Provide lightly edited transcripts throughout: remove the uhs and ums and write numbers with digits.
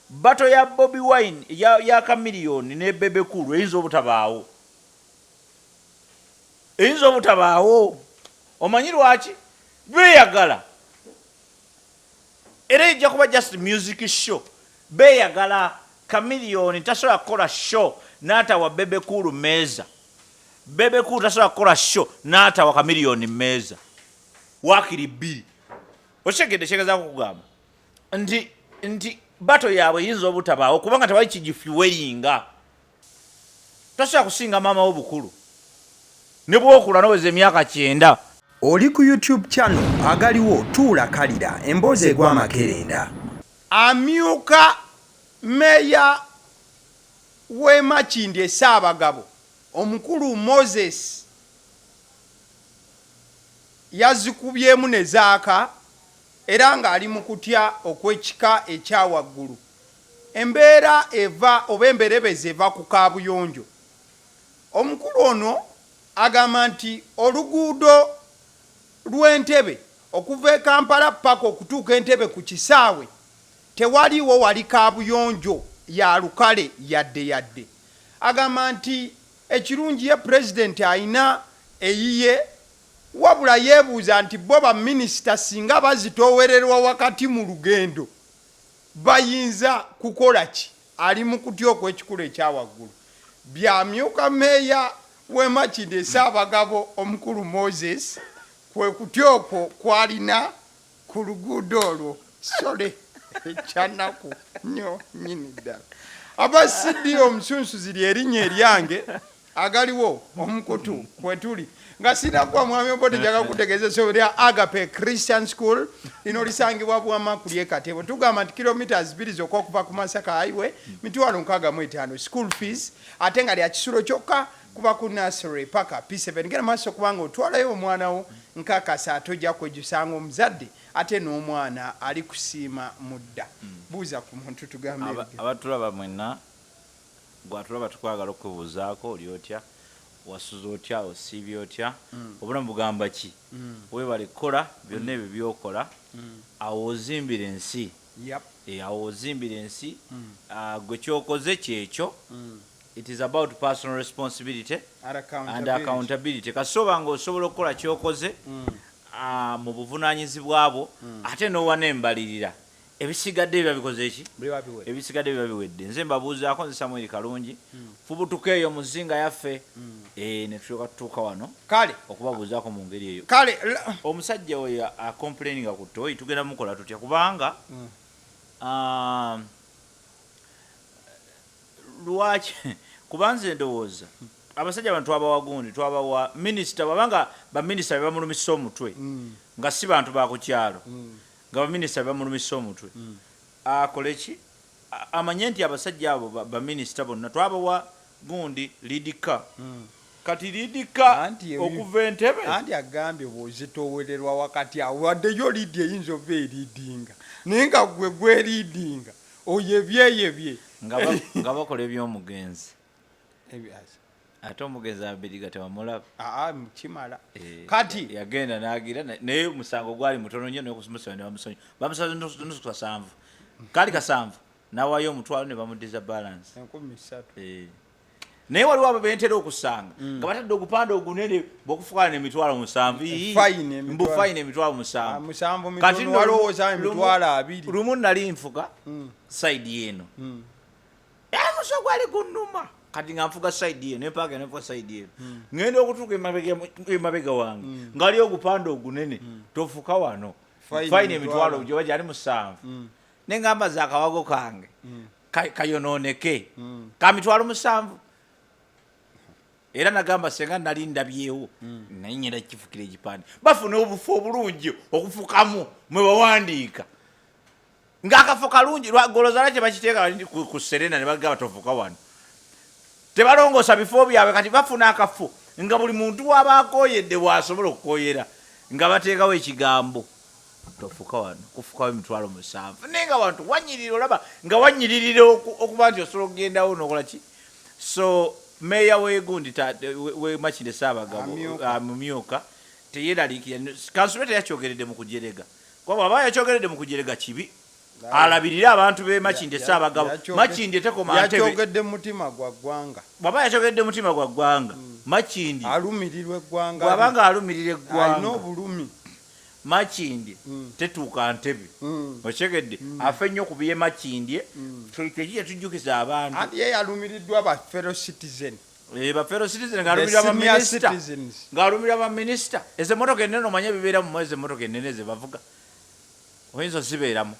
bato ya Bobby Wine ya Chameleon ne Bebe Cool eyinza obutabaawo omanyi lwaki beeyagala era ejja kuba just music show beeyagala Chameleon tasobola kukola show n'atawa Bebe Cool meeza Bebe Cool tasobola kukola show n'atawa Chameleon meeza wakiri bbiri okitegedde kyegezaako kugamba nti bato yaabwe eyinza obutabaawo kubanga tewali kigifuweringa tasobola kusinga maama w'obukulu ne bw'okula n'oweza emyaka 9 oli ku YouTube channel agaliwo tuula kalira emboozi egw'amakerenda amyuka meya w'e Makindye Ssaabagabo omukulu Moses yazikubyemu ne zaaka era ng'ali mu kutya okw'ekika ekyawaggulu embeera eva oba emberebeze eva ku kaabuyonjo omukulu ono agamba nti oluguudo lw'Entebbe okuva e Kampala paka okutuuka Entebbe ku kisaawe tewaliwo wali kaabuyonjo ya lukale yadde agamba nti ekirungi ye pulezidenti ayina eyiye wabula yeebuuza nti bo baminisita singa bazitoowererwa wakati mu lugendo bayinza kukola ki ali mu kutya okw'ekikulu ekyawaggulu byamyuka meeya w'e Makindye Ssaabagabo omukulu Moses kwe kutya okwo kwalina ku luguudo olwo sole ekyanaku nnyo nnyini ddala abasiddi omusunsuzi lyerinnya eryange agaliwo omukutu kwetuli nga sinakwa mwami Obote njaga kutegeeza essomero lya Agape Christian School lino lisangibwa Bwama ku ly'Ekatebo tugamba nti kilometers 2 zokka okuva ku Masaka highway mitwalo 65 school fees ate nga lya kisulo kyokka kuba ku nursery paka P7 ngera maaso kubanga otwalayo omwana wo nkakasa atojja kwejusanga omuzadde ate n'omwana ali kusiima mudda buuza ku muntu tugambe abatulaba mwenna gwatulaba tukwagala okubuuzaako oli otya wasuza otya osiibye otya obulamu bugamba ki weebale kukola byonna ebyo byokola awo ozimbira ensi awo ozimbira ensi gwe kyokoze kyekyo it is about personal responsibility and accountability kasoba nga osobola okukola kyokoze mu buvunaanyizibwa bwo ate n'owa n'embalirira ebisigadde biba bikoze ki ebisigadde biba biwedde nze mbabuuzaako nze Samuel Kalungi fubutuka eyo muzinga yaffe ne tulyoka tutuuka wano kale okubabuuzaako mu ngeri eyo kale omusajja oyo acomplaininga ku toyi tugenda mukola tutya kubanga lwaki kubanze ndowooza abasajja abantu twabawa gundi twabawa minisita babanga baminisita bebamulumisa omutwe nga si bantu bakukyalo nga baminisita bebamulumisa omutwe akole ki amanye nti abasajja abo baminisita bonna twabawa gundi lidika kati lidika okuva Entebbe anti agambye bw'ozitoowererwa wakati awo waddeyo lidi eyinza ova eridinga naye nga gwe gweridinga oyebyeyebye nga bakola ebyomugenzi ate omugenzi abiriga tebamulaba kimala kati yagenda n'agira naye omusango gwali mutono nnyo n'okumusonyiwa ne bamusonyiwa bamusaba nusu 7 kali 7 n'awaayo omutwalo ne bamuddiza balance 13 naye waliwo abo bentera okusanga nga batadde ogupande ogunene bw'okufuukana emitwalo 7 fayini emitwalo 7 kati walowooza emitwalo 2 lumu nali nfuga sayidi eno muso gwali gunnuma kati nga nfuga sayidi eno empaaka nenfuga sayidi eno ngenda okutuuka emabega wange ngaali ogupande ogunene tofuka wano fayini emitwalo gyoba gyali 7 nengamba za akawago kange kayonooneke ka mitwalo 7 era nagamba senga nali ndabyewo naye nyenda kifukira ekipande bafuna obufu obulungi okufukamu mwe bawandiika ng'akafo kalungi lwagolozala kye bakiteeka ku Serena ne bagamba tofuka wano tebalongoosa bifo byabwe kati bafuna akafo nga buli muntu wabaakoyedde bw'asobola okukoyera nga bateekawo ekigambo tofuka wano kufukawo emitwalo 7 naye nga bantu wanyirira olaba nga wanyiririra okuba nti osobola okugendawo n'okola ki so meya wegundi we Makindye Ssaabagabo mumyuka teyeraliikirira kansule teyakyogeredde mu kujerega kuba aba yakyogeredde mu kujerega kibi alabirira abantu be Makindye Ssaabagabo. Makindye tekoma Ntebe yakyogedde mutima gwa ggwanga bw'aba yakyogedde mutima gwa ggwanga. Makindye alumirirwa eggwanga bw'abanga alumirira eggwanga alina obulumi Makindye tetuuka Ntebe okyegedde afe nnyo ku bye Makindye tekijja tujjukiza abantu ati ye yalumiriddwa ba fellow citizen ba fellow citizen ng'alumirira baminisita ezo emmotoka ennene omanye bibeera mu mwezi emmotoka ennene ze bavuga oyinza zibeeramu.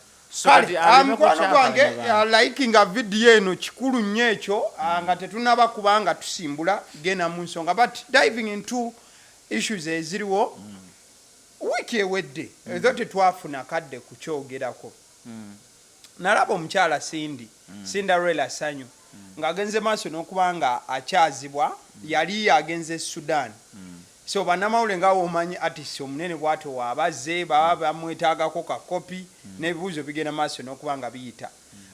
mukwano gwange likinga vidiyo eno kikulu nnyo ekyo nga tetunaba kubanga tusimbula genda mu nsonga but diving into issues eziriwo wiiki ewedde ezo tetwafuna kadde kukyogerako. Nalaba omukyala Cinderella Sanyu ng'agenze maaso n'okuba nga akyazibwa yali agenze Sudan. So bannamawulire nga omanyi artist omunene bw'atyo waabazze baba bamwetaagako ka kopi n'ebibuuzo bigenda maaso n'okuba nga biyita.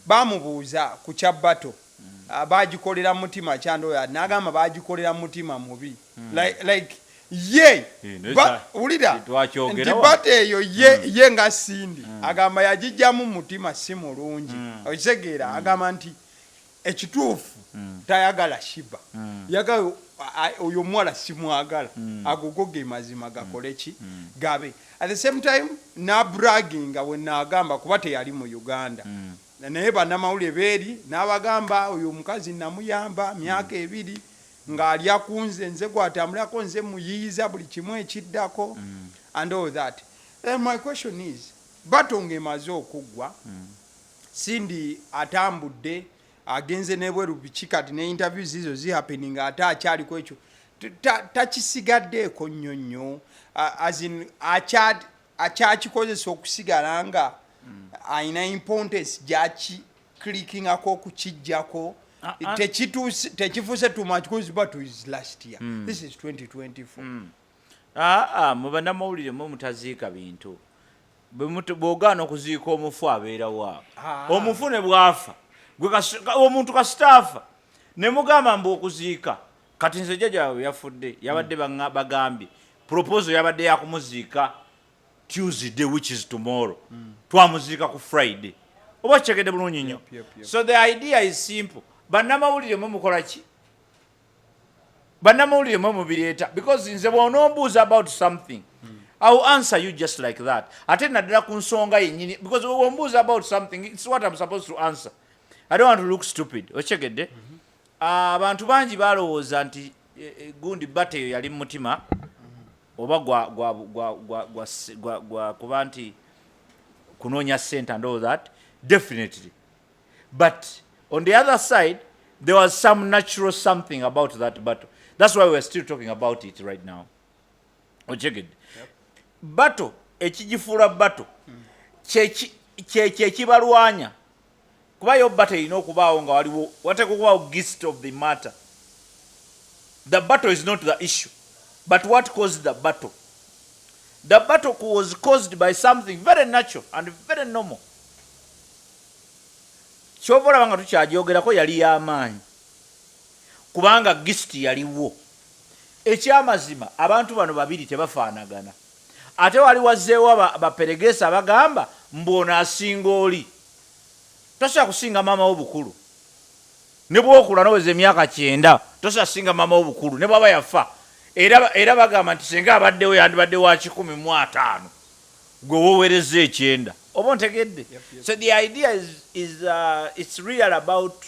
Baamubuuza ku kya bato baagikolera mutima Kyandoya n'agamba baagikolera mutima mubi like ye wulira nti bato eyo ye nga Sindi agamba yagijjamu mutima si mulungi okitegeera agamba nti ekituufu tayagala Sheebah yagala oyo muwala simwagala agogo ge mazima gakole ki gabe at the same time na bragging we naagamba kuba teyali mu Uganda naye bannamawulire beeri n'abagamba oyo omukazi namuyamba myaka 2 ng'ali akunze nze gwatambulako nze muyiiza buli kimu ekiddako and all that. And my question is bato ng'emaze okuggwa Sindi atambudde agenze nebweru biki kati ne interviews izo happening ate akyaliko ekyo takisigaddeeko nnyonnyo as in akyakikozesa okusigala nga ayina importance gyaki clickingako okukijjako tekifuuse too much because but is last year this is 2024 mu bannamawulire mu mutaziika bintu bw'ogaana okuziika omufu abeerawo omufu ne bwafa omuntu kasitaafa ne mugamba mbu okuziika kati nze jjajjawe yafudde yabadde bagambye proposal yabadde yakumuziika Tuesday which is tomorrow twamuziika ku Friday oba kitegedde bulungi nnyo. So the idea is simple. Bannamawulire mwe mukola ki? Bannamawulire mwe mubireeta because nze bw'onombuuza about something I will answer you just like that. Ate naddala ku nsonga yennyini because wombuuza about something it's what I'm supposed to answer. I don't want to look stupid. Ochegedde. Abantu bangi balowooza nti gundi bato eyo yali mutima oba gwa kuba nti kunoonya ssente and all that. Definitely. But on the other side, there was some natural something about that battle. That's why we're still talking about it right now. Ochegedde. Battle ekigifuula battle kyekibalwanya kuba yo battle erina okubaawo nga waliwo wateekwa okubaawo gist of the matter. The battle is not the issue, but what caused the battle. The battle was caused by something very natural and very normal. Kyova olaba nga tukyagyogerako yali y'amaanyi kubanga gist yaliwo. Ekyamazima abantu bano babiri tebafaanagana. Ate wali wazzeewo baperegesa abagamba mbona asinga oli. Tosobola kusinga maama w'obukulu. Ne bw'okula n'oweza emyaka 9 tosobola kusinga maama w'obukulu ne bw'aba yafa. Era bagamba nti singa abaddewo yandibadde wa 15 gwe woweereza 9. Oba ontegedde? So the idea is it's real about,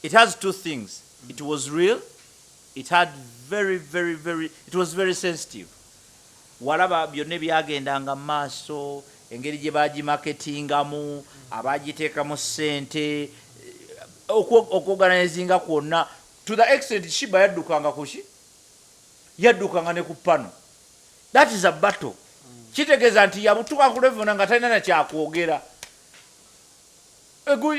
it has two things. It was real. It had it was very sensitive. Walaba byonna byagendanga maaso engeri gye bagimarketingamu abagiteekamu ssente okuorganizinga kwonna to the extent Sheebah yaddukanga kuki yaddukanga ne ku pano. That is a battle. Kitegeeza nti yabutuka ku level nga talina na kyakwogera.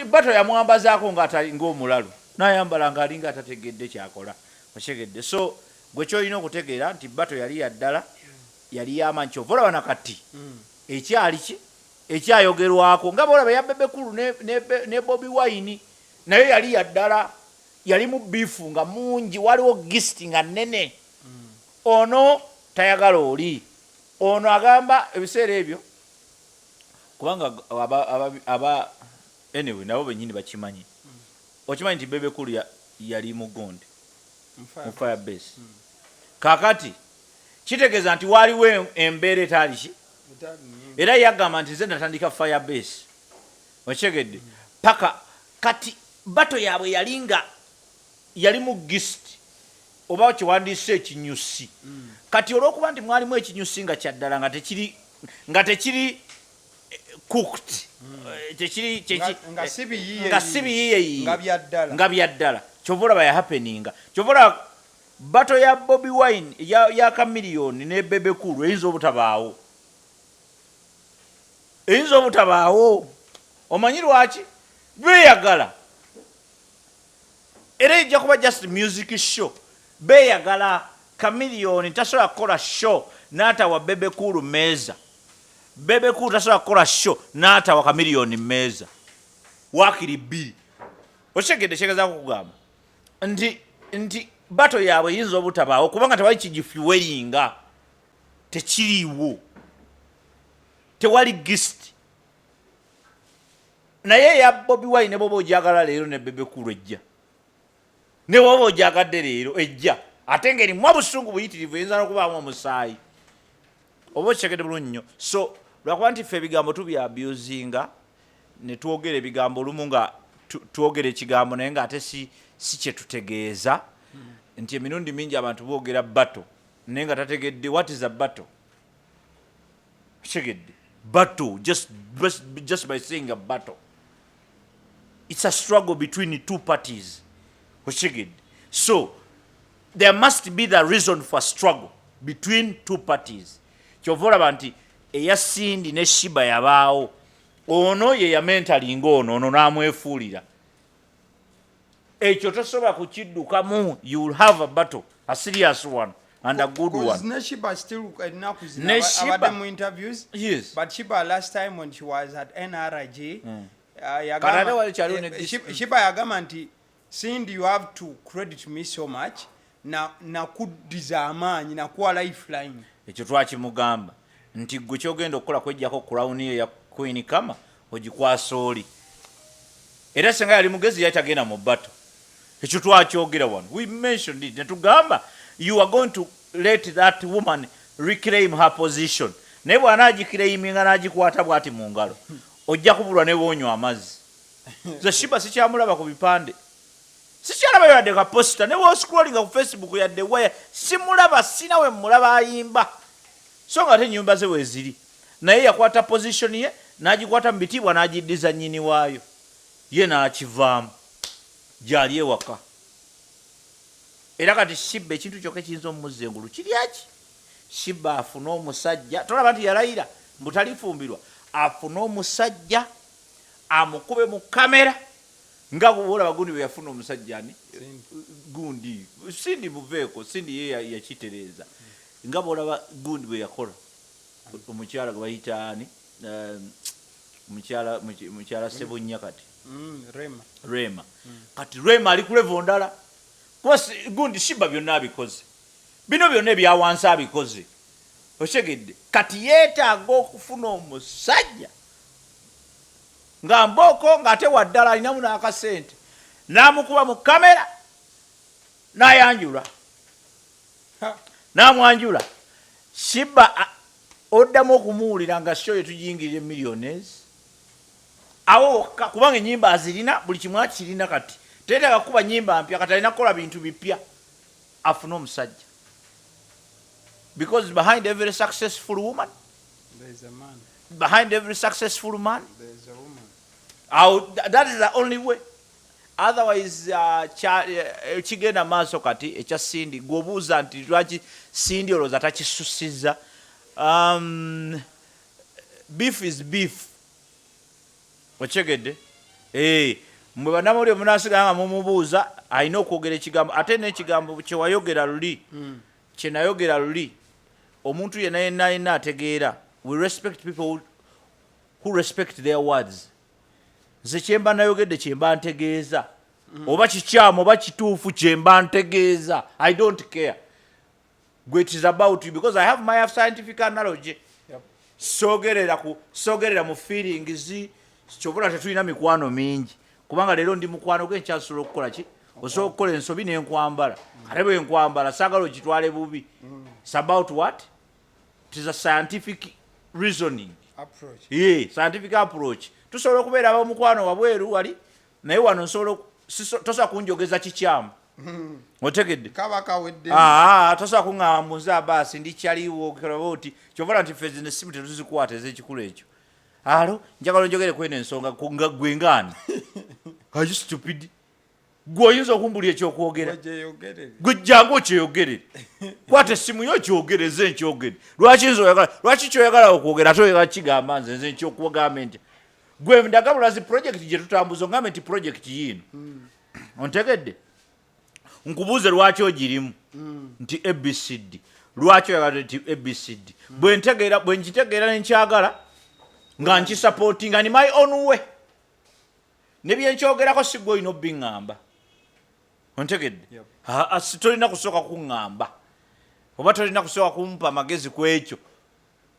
Battle yamwambazaako ng'atali ng'omulalu n'ayambala ng'alinga atategedde kyakola. Okyegedde. So gwe kyolina okutegeera nti battle yali yaddala yali y'amaanyi. Kyova olaba nakati ekyali ki ekyayogerwako nga bwolaba ya Bebe kulu ne Bobi Wine naye yali yaddala yali mu biifu nga mungi waliwo gist nga nnene. Ono tayagala oli ono agamba ebiseera ebyo kubanga aba anyway nabo benyini bakimanyi okimanyi nti Bebe Cool yali mugonde mu Firebase kakati kitegeeza nti waliwo embeera etaaliki era yagamba nti nze natandika Firebase okitegedde paka kati bato yaabwe yali mu gist oba kiwandiise ekinyusi kati olw'okuba nti mwalimu ekinyusi nga kyaddala nga tekiri cooked nga si biyiye nga byaddala kyova olaba ya happeninga kyova olaba bato ya Bobi Wine ya Chameleon ne Bebe Cool eyinza obutabaawo omanyi lwaki beeyagala era ejja kuba just music show beeyagala Chameleon tasobola kukola show n'atawa Bebe Cool meeza Bebe Cool tasobola kukola show n'atawa Chameleon meeza waakiri bbiri okitegedde kyegezaako kugamba nti bato yaabwe eyinza obutabaawo kubanga tewali kigifuweringa tekiriiwo tewali gist naye ya Bobi Wine ne bwoba ogyagala leero ne Bebe Cool ejja ne bwoba ogyagadde leero ejja ate ng'erimu obusungu buyitirivu eyinza n'okubaamu omusaayi oba okitegedde bulungi nnyo so lwakuba nti ffe ebigambo tubyabusinga ne twogera ebigambo olumu nga twogera ekigambo naye ng'ate si kye tutegeeza nti emirundi mingi abantu boogera battle naye nga tategedde what is a battle kitegedde battle just by saying a battle it's a struggle between two parties kitegedde so there must be the reason for struggle between two parties kyova olaba nti eya Sindi ne Sheebah yabaawo ono ye yamentalinga ono n'amwefuulira ekyo tosobola kukiddukamu you will have a battle a serious one and a good one. Sheebah still abadde mu interviews yes but Sheebah last time when she was at NRG Sheebah yagamba nti Sindi you have to credit me so much na kuddiza amaanyi na kuwa lifeline ekyo twakimugamba nti gwe kyogenda okukola kwejjako crown ye ya Queen Kama ogikwasa oli era senga yali mugezi yakyagenda mu battle ekyo twakyogera wano we mentioned it netugamba you are going to let that woman reclaim her position naye bw'anaagiclaiminga n'agikwata bw'ati mu ngalo ojja kubulwa ne boonywa amazzi ze Sheebah sikyamulaba ku bipande sikyalaba yadde ka posta ne bw'oscrollinga ku Facebook yadde waya simulaba sinawe mulaba ayimba so nga ate ennyumba ze weeziri naye yakwata position ye n'agikwata mu bitiibwa n'agiddiza nnyini waayo ye n'akivaamu gyali ewaka era kati Sheebah ekintu kyokka ekiyinza omumuzza engulu kiryaki Sheebah afune omusajja tolaba nti yalayira mbu talifumbirwa afune omusajja amukube mu kamera nga olaba gundi bwe yafuna omusajja ani gundi Sindi muveeko Sindi ye yakitereeza nga bwolaba gundi bwe yakola omukyala gwe bayita ani mukyala Sebunnya kati Rema kati Rema ali ku level ndala kuba gundi Sheebah byonna abikoze bino byonna ebyawansi abikoze okitegedde kati yeetaaga okufuna omusajja nga mbooko ng'ate waddala alinamu n'akasente n'amukuba mu kamera n'ayanjula n'amwanjula Sheebah oddamu okumuwulira nga show yetugiyingirira millionaires awo kubanga ennyimba azirina buli kimu akirina kati teetaaga kuba nnyimba mpya kati alina kukola bintu bipya afune omusajja because behind every successful woman there is a man behind every successful man there is a woman that is the only way otherwise kigenda maaso kati ekya Sindi gwobuuza nti lwaki Sindi olowooza takisusiza beef is beef okitegedde mwe bannamawulire munasigala nga mumubuuza alina okwogera ekigambo ate n'ekigambo kyewayogera luli kyenayogera luli omuntu yenna ategeera we respect people who respect their words nze kyemba nayogedde kyemba ntegeeza oba kikyamu oba kituufu kyemba ntegeeza I don't care gwe it is about you because I have my scientific analogy sogerera mu feelings kyobula tetulina mikwano mingi kubanga leero ndi mukwano gwe nkyasobola okukola ki osobola okukola ensobi nenkwambala ate bwe nkwambala saagala okitwale bubi. It's about what? It is a scientific reasoning approach. Scientific approach. Tusobola okubeera abamukwano wabweru wali naye wano tosobola kunjogeza kikyamu. Otegedde kabaka wedde tosobola kuŋŋamba muze baasi ndikyaliwo okeraba oti kyovala nti ffe zino essimu tetuzikwata ez'ekikulu ekyo. Alo njagala njogere kweno ensonga nga gwe ngaani are you stupid? Gwe oyinza okumbulya ekyokwogera gwe jjangu okyeyogerere kwata essimu yo okyogereze nkyogere lwaki kyoyagala okwogera ate oyagala kigamba nze nkyokugamba ntya gwe ndagabula zi projekiti gye tutambuza ongambe nti projekiti yiino ontegedde nkubuuze lwaki ogirimu nti ABCD lwaki oyagala nti ABCD bwe nkitegeera nenkyagala nga nkisapootinga ni my own way ne byenkyogerako si gwe olina obbiŋŋamba ontegedde tolina kusooka kuŋŋamba oba tolina kusooka kumpa amagezi ku ekyo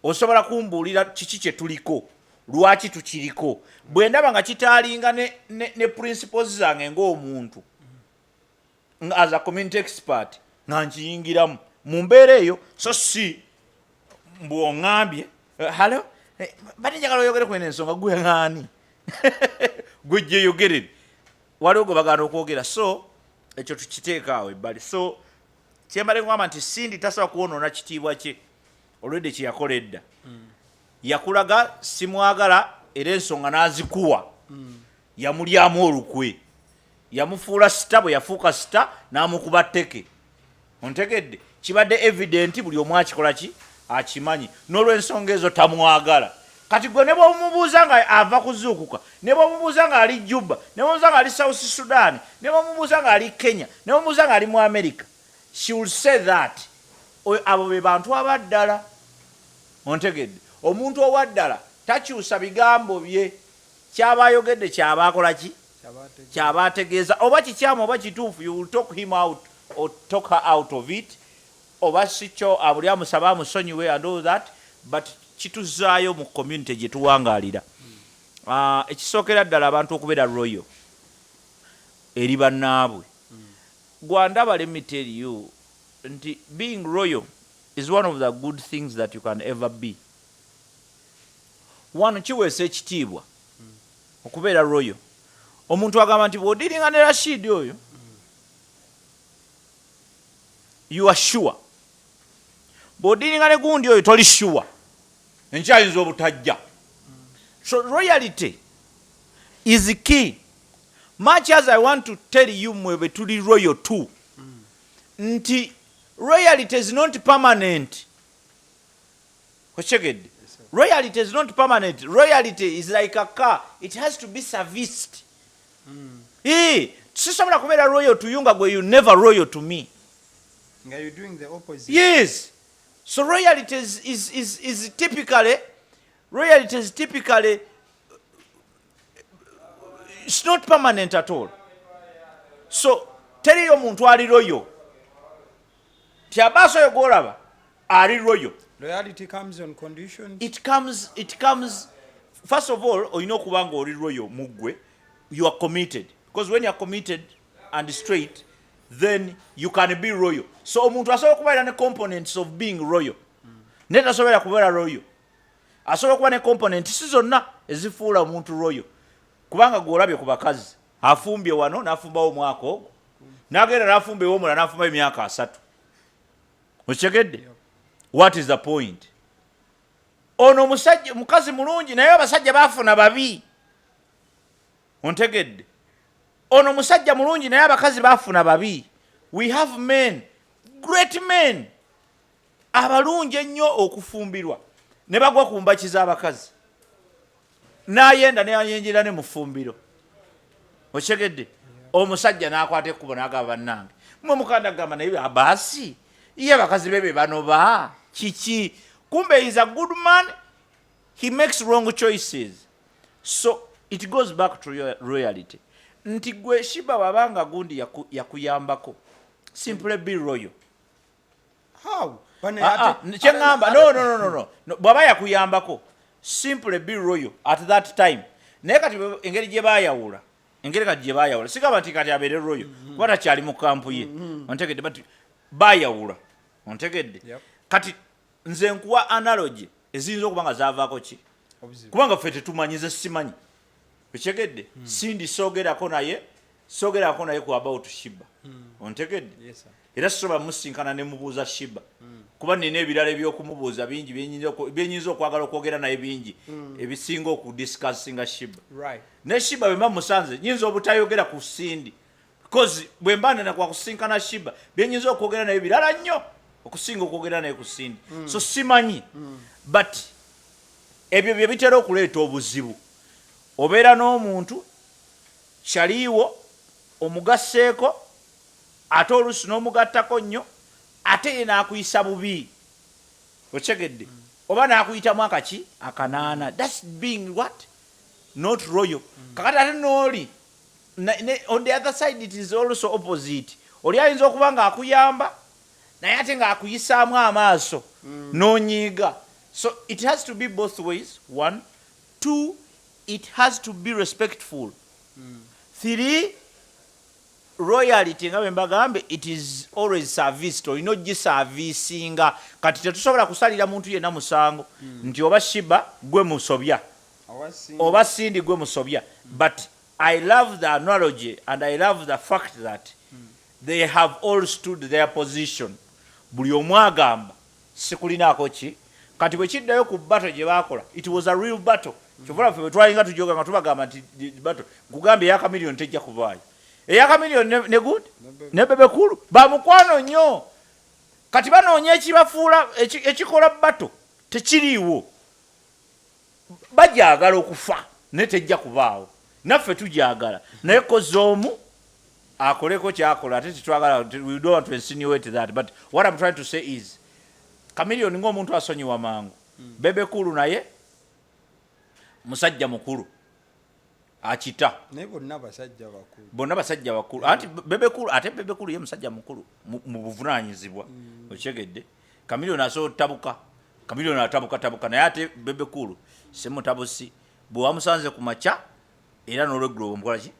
osobola kumbuulira kiki kye tuliko lwaki tukiriko bwe ndaba nga kitaalinga ne principles zange ng'omuntu as a community expert nga nkiyingiramu mu mbeera eyo so si mbwoŋŋambye halo bati njagala oyogere kwena ensonga gwe ŋŋaani gwe gyeyogerere waliwo gwe bagana okwogera so ekyo tukiteeka awo ebbali so kyembale ngamba nti Sindi tasobola kuwonoona kitiibwa kye olwedde kye yakola edda yakulaga simwagala era ensonga n'azikuwa yamulyamu olukwe yamufuula sita bwe yafuuka sita n'amukuba tteke ontegedde kibadde evidenti buli omu akikola ki akimanyi n'olw'ensonga ezo tamwagala kati gwe ne bw'omubuuza nga ava kuzuukuka ne bw'omubuuza nga ali Juba ne bw'omubuuza nga ali South Sudan ne bw'omubuuza nga ali Kenya ne bw'omubuuza nga ali mu America she will say that abo be bantu abaddala ontegedde omuntu owaddala takyusa bigambo bye kyaba ayogedde kyaba akola ki kyaba ategeeza oba kikyamu oba kituufu you will talk him out or talk her out of it oba sikyo abuli amusaba amusonyiwe and all that but kituzaayo mu community gye tuwangaalira ekisookera ddala abantu okubeera royal eri bannaabwe gwandaba let me tell you nti being royal is one of the good things that you can ever be. One kiweesa ekitiibwa okubeera royal omuntu agamba nti bw'odiringa ne Rashid oyo you are sure bw'odiringa ne gundi oyo toli sure enkyayinza obutajja. So royalty is key. Much as I want to tell you mwebe tuli royal too nti royalty is not permanent. Kochegedde royalty is not permanent. Royalty is like a car, it has to be serviced. Sisobola kubeera royal to you nga gwe you never royal to me. Nga you're doing the opposite. Yes. So royalty is typically it's not permanent at all. So tell you omuntu ali royal tiabaso yogolaba ali royal. Loyalty comes on conditions. It comes first of all oyina okuba nga oli royal mugwe you are committed, because when you are committed and straight then you can be royal. So omuntu asobola okubeera ne components of being royal neta asobola kubeera royal asobola kuba ne components si zonna ezifuula omuntu royal kubanga gwolabye ku bakazi afumbye wano n'afumbawo omwaka ogwo n'agenda n'afumba ewomula n'afumba emyaka 3 okitegedde. What is the point? Ono musajja mukazi mulungi naye abasajja baafuna babi ontegedde. Ono musajja mulungi naye abakazi baafuna babi. We have men, great men abalungi ennyo okufumbirwa ne bagwa ku mbaki z'abakazi n'ayenda n'ayenjera ne mu ffumbiro okitegedde. Omusajja n'akwata ekkubo n'agamba bannange mmwe mukanda gamba naye abaasi ye abakazi bebe banoba kiki. Kumbe is a good man, he makes wrong choices. So it goes back to your royalty. Nti gwe Sheebah wabanga gundi yakuyambako simply be royal. How? Kyengamba no bwaba yakuyambako simply be royal at that time naye kati engeri gye baayawula sigamba nti kati abeere royal kuba takyali mu kampu ye ontegedde but baayawula ontegedde kati nze nkuwa analogy eziyinza okuba nga zaavaako ki kubanga ffe tetumanyize simanyi ekyegedde sindi soogerako naye ku about Sheebah ontegedde era sisobola musinkana ne mubuuza Sheebah kuba nina ebirala ebyokumubuuza bingi byenyinza okwagala okwogera naye bingi ebisinga okudiscussinga Sheebah ne Sheebah bwe mba musanze nyinza obutayogera ku sindi because bwe mba nena kwa kusinkana Sheebah byenyinza okwogera naye birala nnyo okusinga okwogera naye ku sindi so simanyi but ebyo bye bitera okuleeta obuzibu obeera n'omuntu kyaliiwo omugaseeko ate oluusi n'omugattako nnyo ate ye n'akuyisa bubi okyegedde oba n'akuyitamu akanaana that's being what not royal kakati ate n'oli on the other side it is also opposite oli ayinza okuba ng'akuyamba naye ate ng'akuyisaamu amaaso n'onyiiga so it has to be both ways 1 2 it has to be respectful 3 royalty nga bembagambe it is always serviced olina ogiservicinga kati tetusobola kusalira muntu yenna musango nti oba Sheebah gwe musobya oba sindi gwe musobya but I love the analogy and I love the fact that they have all stood their position buli omu agamba sikulinaako ki kati bwe kiddayo ku battle gye baakola it was a real battle kyovula ffe bwe twalinga tujoga nga tubagamba nti battle nkugambye eya Chameleon tejja kuvaayo eya Chameleon ne good ne Bebe kulu bamukwano nnyo kati banoonya ekibafuula ekikola battle tekiriiwo bajagala okufa ne tejja kubaawo naffe tujagala naye koze omu akoleko kyakola ate tetwagala we don't want to insinuate that but what I'm trying to say is Chameleon ng'omuntu asonyiwa mangu Bebe kulu naye musajja mukulu akita naye bonna basajja bakulu ati Bebe kulu ye musajja mukulu mu buvunaanyizibwa okyegedde Chameleon asotabuka Chameleon atabuka naye ate Bebe kulu semutabusi bwe wamusanze ku maca era n'olweggulo omukola ki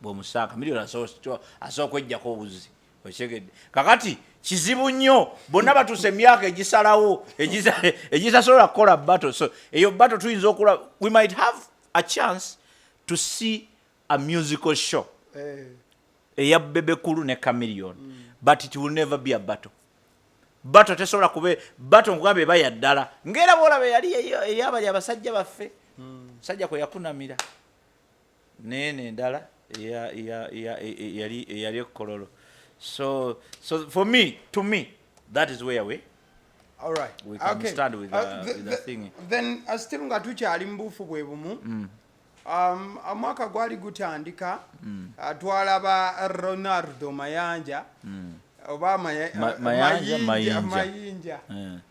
bw'omusanga Chameleon asobola okweggyako obuzi okyegedde kakati kizibu nnyo bonna batuuse emyaka egisalawo egisasobola kukola battle so eyo battle tuyinza okula we might have a chance to see a musical show eya Bebe kulu ne Chameleon but it will never be a battle tesobola kube battle nkugambe eba ya ddala ng'era boolaba yali eyabali abasajja baffe musajja kwe yakunamira nene endala yali ekkololo so for me to me that is where we can stand with the thing then still nga tukyali mbuufu bwe bumu omwaka gwali gutandika twalaba Ronaldo Mayanja oba Mayinja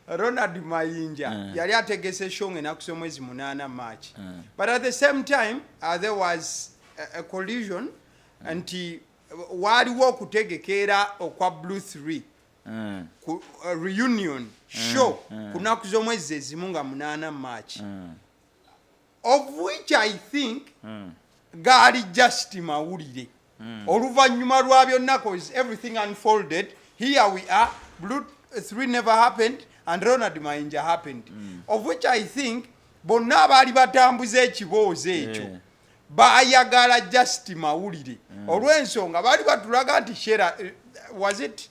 Ronald Mayinja yali ategese show enaku z'omwezi 8 March but at the same time there was a collision nti waliwo okutegekera okwa Blue 3 reunion show kunaku z'omwezi ezimu nga 8 March of which I think gaali just mawulire oluvannyuma lwa byonna cause everything unfolded here we are Blue 3 never happened and Ronald Mayinja happened of which I think bonna abaali batambuza ekiboozi ekyo baayagala just mawulire olw'ensonga baali batulaga nti Shera was it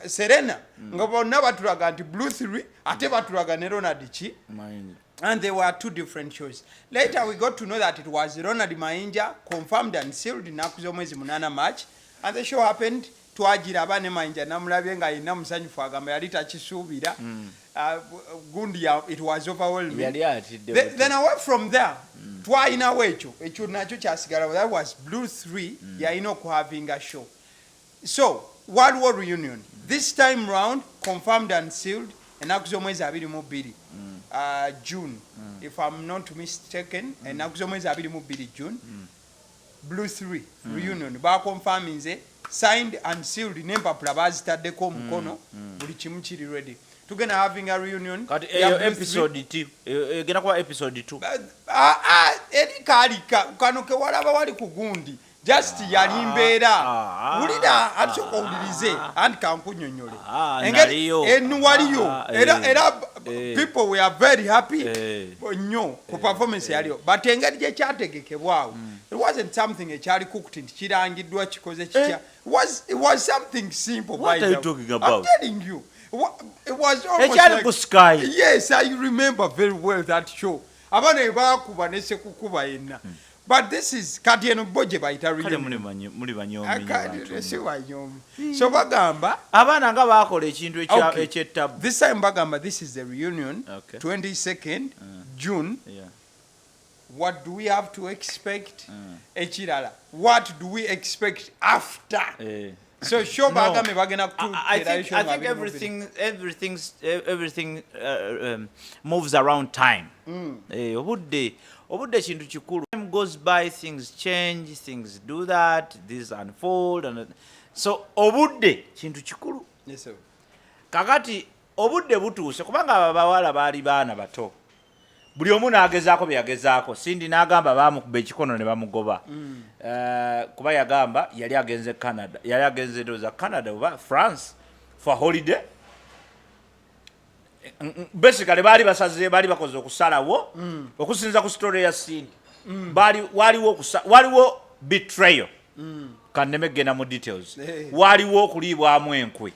Serena nga bonna batulaga nti Blue 3 ate batulaga ne Ronald ki and there were two different shows. Later we got to know that it was Ronald Mayinja confirmed and sealed enaku z'omwezi 8 March and the show happened twagira abane Mayinja namulabye nga alina musanyufu agamba yali takisuubira gundi it was overwhelming then away from there twalinawo ekyo nakyo kyasigala that was Blue 3 yalina okuhaving a show so World War reunion this time round confirmed and sealed enaku z'omwezi 22 June if I'm not mistaken enaku z'omwezi 22 June Blue 3 reunion baconfirminze signed and sealed n'empapula bazitaddeko omukono buli kimu kiri ready tugenda having a reunion kati ya eyo Bruce episode 2 egenda kuba episode 2 eri kalika kano ke walaba wali ku gundi just yali mbeera wulira atusooka owulirize anti kankunyonyole engeri enu waliyo era people were very happy nnyo ku performance yaliyo but engeri gye kyategekebwawo it wasn't something ekyali cooked nti kirangiddwa kikoze kitya it was something simple. What are you talking about? I'm telling you. It was almost like sky. Yes, I remember very well that show. Abane bakuba ne sekukuba yenna. But this is Katieno Boje baita reunion. Muli banyomi. So bagamba abana nga bakola ekintu ekyetabu. This time bagamba this is the reunion, okay. 22nd June. Yeah. What do we have to expect? Echirala. What do we expect after? So show bagame bagena kutu. I think everything moves around time. Obudde kintu kikulu. Time goes by, things change, things do that, these unfold, and so obudde kintu kikulu. Yes sir. Kakati obudde butuuse kubanga abawala baali baana bato. Buli omu n'agezaako bye yagezaako. Sindi n'agamba baamukuba ekikono ne bamugoba. Kuba yagamba yali agenze Canada. Yali agenze doza Canada oba France for holiday. Basically baali basaze baali bakoze okusalawo okusinza ku story ya Sindi. Waliwo betrayal. Kanneme gena mu details. Waliwo okuliibwamu enkwe.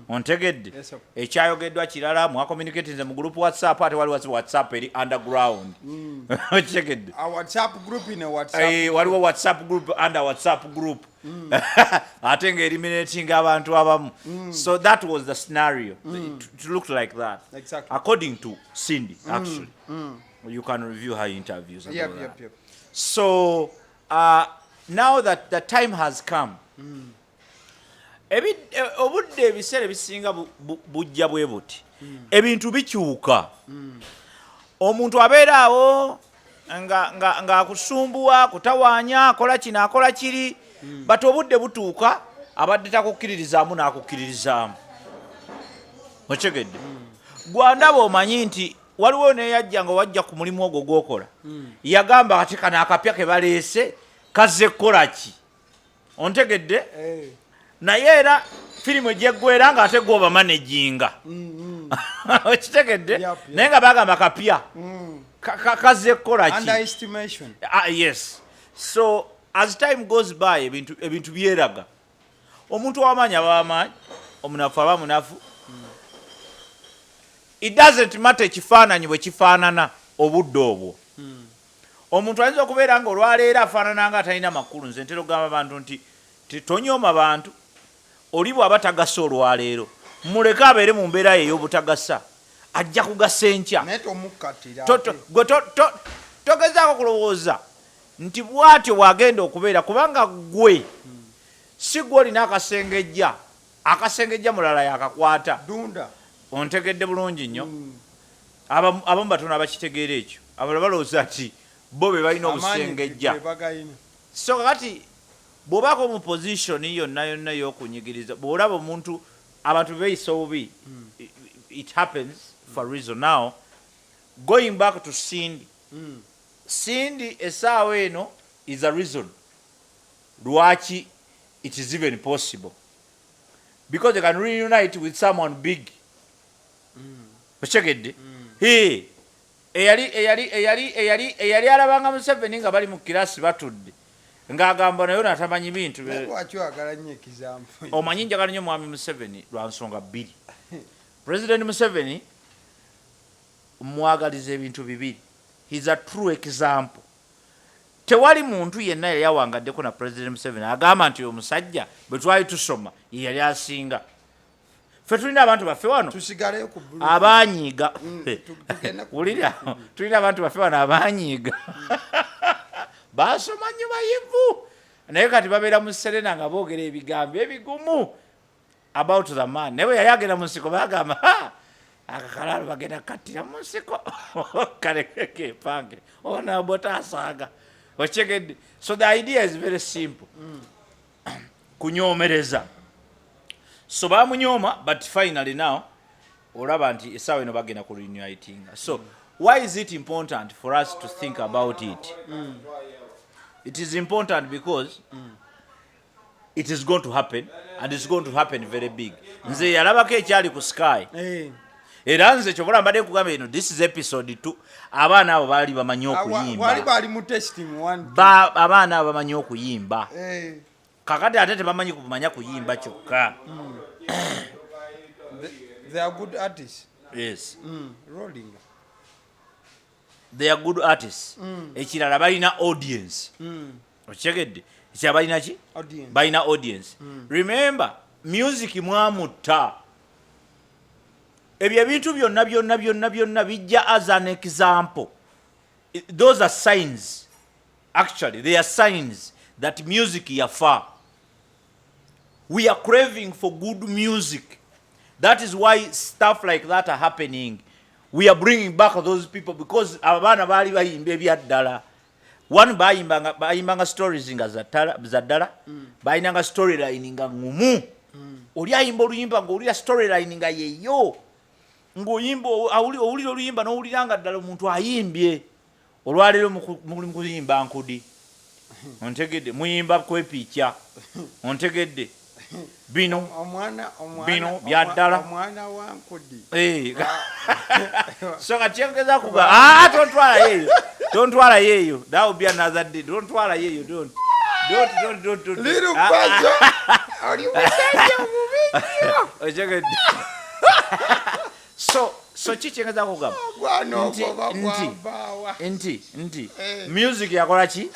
Ontegedde. Ekyayogeddwa kirala mwa communicate nze mu group WhatsApp ate wali WhatsApp eri underground. Ontegedde. A WhatsApp group in a WhatsApp. Waliwo WhatsApp group under WhatsApp group. Ate nga eliminating abantu abamu. So that was the scenario. It looked like that. Exactly. According to Cindy, actually. You can review her interviews. Yep. So now that the time has come, obudde ebiseera ebisinga bujja bwe buti ebintu bikyuka. Omuntu abeera awo nga akusumbuwa kutawaanya akola kino akola kiri, but obudde butuuka abadde takukkiririzaamu n'akukkiririzaamu. Okyegedde gwandaba omanyi nti waliwo neyajja nga wajja ku mulimu ogwo gwokola yagamba kati kano akapya ke baleese kazze kukola ki. Ontegedde naye era firimu egyeggwera nga ate gwoba managinga. Okitegedde naye nga bagamba kapya kazze kukola ki. Yes. So as time goes by ebintu byeraga. Omuntu w'amaanyi aba w'amaanyi, omunafu aba munafu. It doesn't matter ekifaananyi bwe kifaanana obudde obwo. Omuntu ayinza okubeera nga olwaleero afaanana nga atalina makulu. Nze ntera okugamba abantu nti tonyooma bantu oli bw'aba tagassa olwaleero muleke abeere mu mbeera ye ey'obutagassa ajja kugassa enkya. Togezaako kulowooza nti bw'atyo bw'agenda okubeera kubanga gwe si gwe olina akasengejja mulala yakakwata. Ontegedde bulungi nnyo. Abamu batono abakitegeera ekyo. Abalala balowooza nti bo be balina obusengejja. So kakati bw'obaako mu position yonna y'okunyigiriza bw'olaba omuntu abantu beeyisa obubi, it happens for a reason. Now going back to Cindy. Cindy essaawa eno is a reason lwaki it is even possible, because they can reunite with someone big. Okyegedde eyali alabanga Museveni nga bali mu kirasi batudde ng'agamba nayo natamanyi bintu. Omanyi njagala nnyo Mwami Museveni lwa nsonga bbiri. President Museveni mwagaliza ebintu bibiri. He's a true example. Tewali muntu yenna yali awangaddeko na President Museveni agamba nti omusajja bwe twali tusoma ye yali asinga. Ffe tulina abantu baffe wano abanyiiga. Wulira tulina abantu baffe wano abanyiiga. Basoma nnyo bayivu naye kati babeera mu Serena nga boogera ebigambo ebigumu about the man. Naye bwe yali agenda mu nsiko bagamba akakalaalo bagenda kattira mu nsiko kalekeke epange ono Obote asaaga. Okyegedde. So the idea is very simple. Kunyoomereza. So bamunyooma, but finally now olaba nti essaawa eno bagenda ku reuniting. So why is it important for us to think about it? It is important because it is going to happen, and it's going to happen very big. Nze yalabako ekyali ku Sky. Era nze kyobola mbadde nkugamba eno, this is episode 2. Abaana abo baali bamanyi okuyimba. Wali bali mu testing 1. Abaana abo bamanyi okuyimba. Kakati ate tebamanyi kumanya kuyimba kyokka. They are good artists. Yes. Rolling. They are good artists. Ekirala balina audience. Okitegedde? Ekirala balina ki? Audience. Balina audience. Remember, music mwamutta. Ebyo ebintu byonna bijja as an example. Those are signs. Actually, they are signs that music yafa. We are craving for good music. That is why stuff like that are happening. We are bringing back those people because abaana baali bayimba ebyaddala. One bayimbanga stories nga zaddala, bayinanga storyline nga ngumu. Oli ayimba oluyimba ng'owulira storyline nga yeyo. Ng'oyimba owulira oluyimba n'owuliranga ddala omuntu ayimbye. Olwaleero muli kuyimba nkudi. Ontegedde muyimba kwepiikya. Ontegedde. Bino byaddala omwana wa nkudi. So katyengeza kuga tontwala yeyo. That will be another day. Tontwala yeyo. Don't. Little Pazo. Oli musajja mubi. So kikyengeza kugamba nti music yakola ki?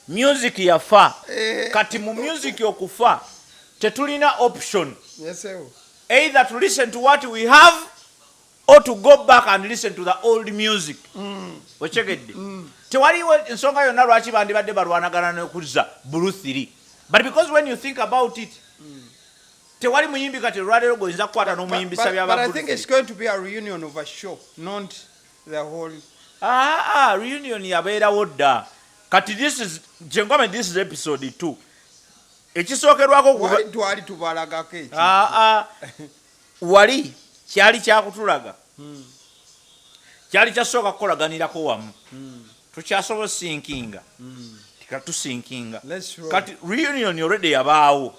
Music yafa. Kati mu music okufa tetulina option. Yes sir. Either to listen to what we have or to go back and listen to the old music. Ochegedde. Tewaliwo ensonga yonna lwaki bandibadde balwanagana n'okuzza Blue 3. But because when you think about it, tewali muyimbi kati lwaleero goyinza kukwata n'omuyimbisa byaba. But I think it's going to be a reunion of a show, not the whole. Reunion yabeerawo dda. Kati this is episode 2. Ekisookerwako twali tubalagako eki. Wali kyali kyakutulaga. Kyali kyasooka kukolaganirako wamu. Tukyasobola sinkinga. Tikatusinkinga. Kati reunion already yabaawo.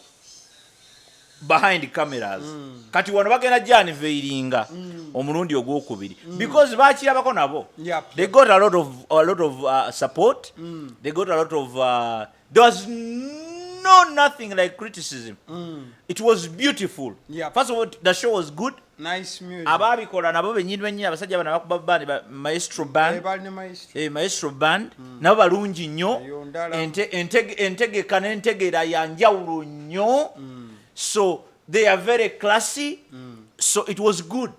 Behind cameras. Kati wano bagenda janiveiringa omulundi ogwokubiri. Because bakirabako nabo. They got a lot of support. They got a lot of there was nothing like criticism. It was beautiful. First of all, the show was good. Nice music. Ababikola nabo benyini abasajja bana bakuba band maestro band. Maestro band. Nabo balungi nnyo. Entegeka n'entegeera yanjawulo nnyo. So they are very classy. So it was good.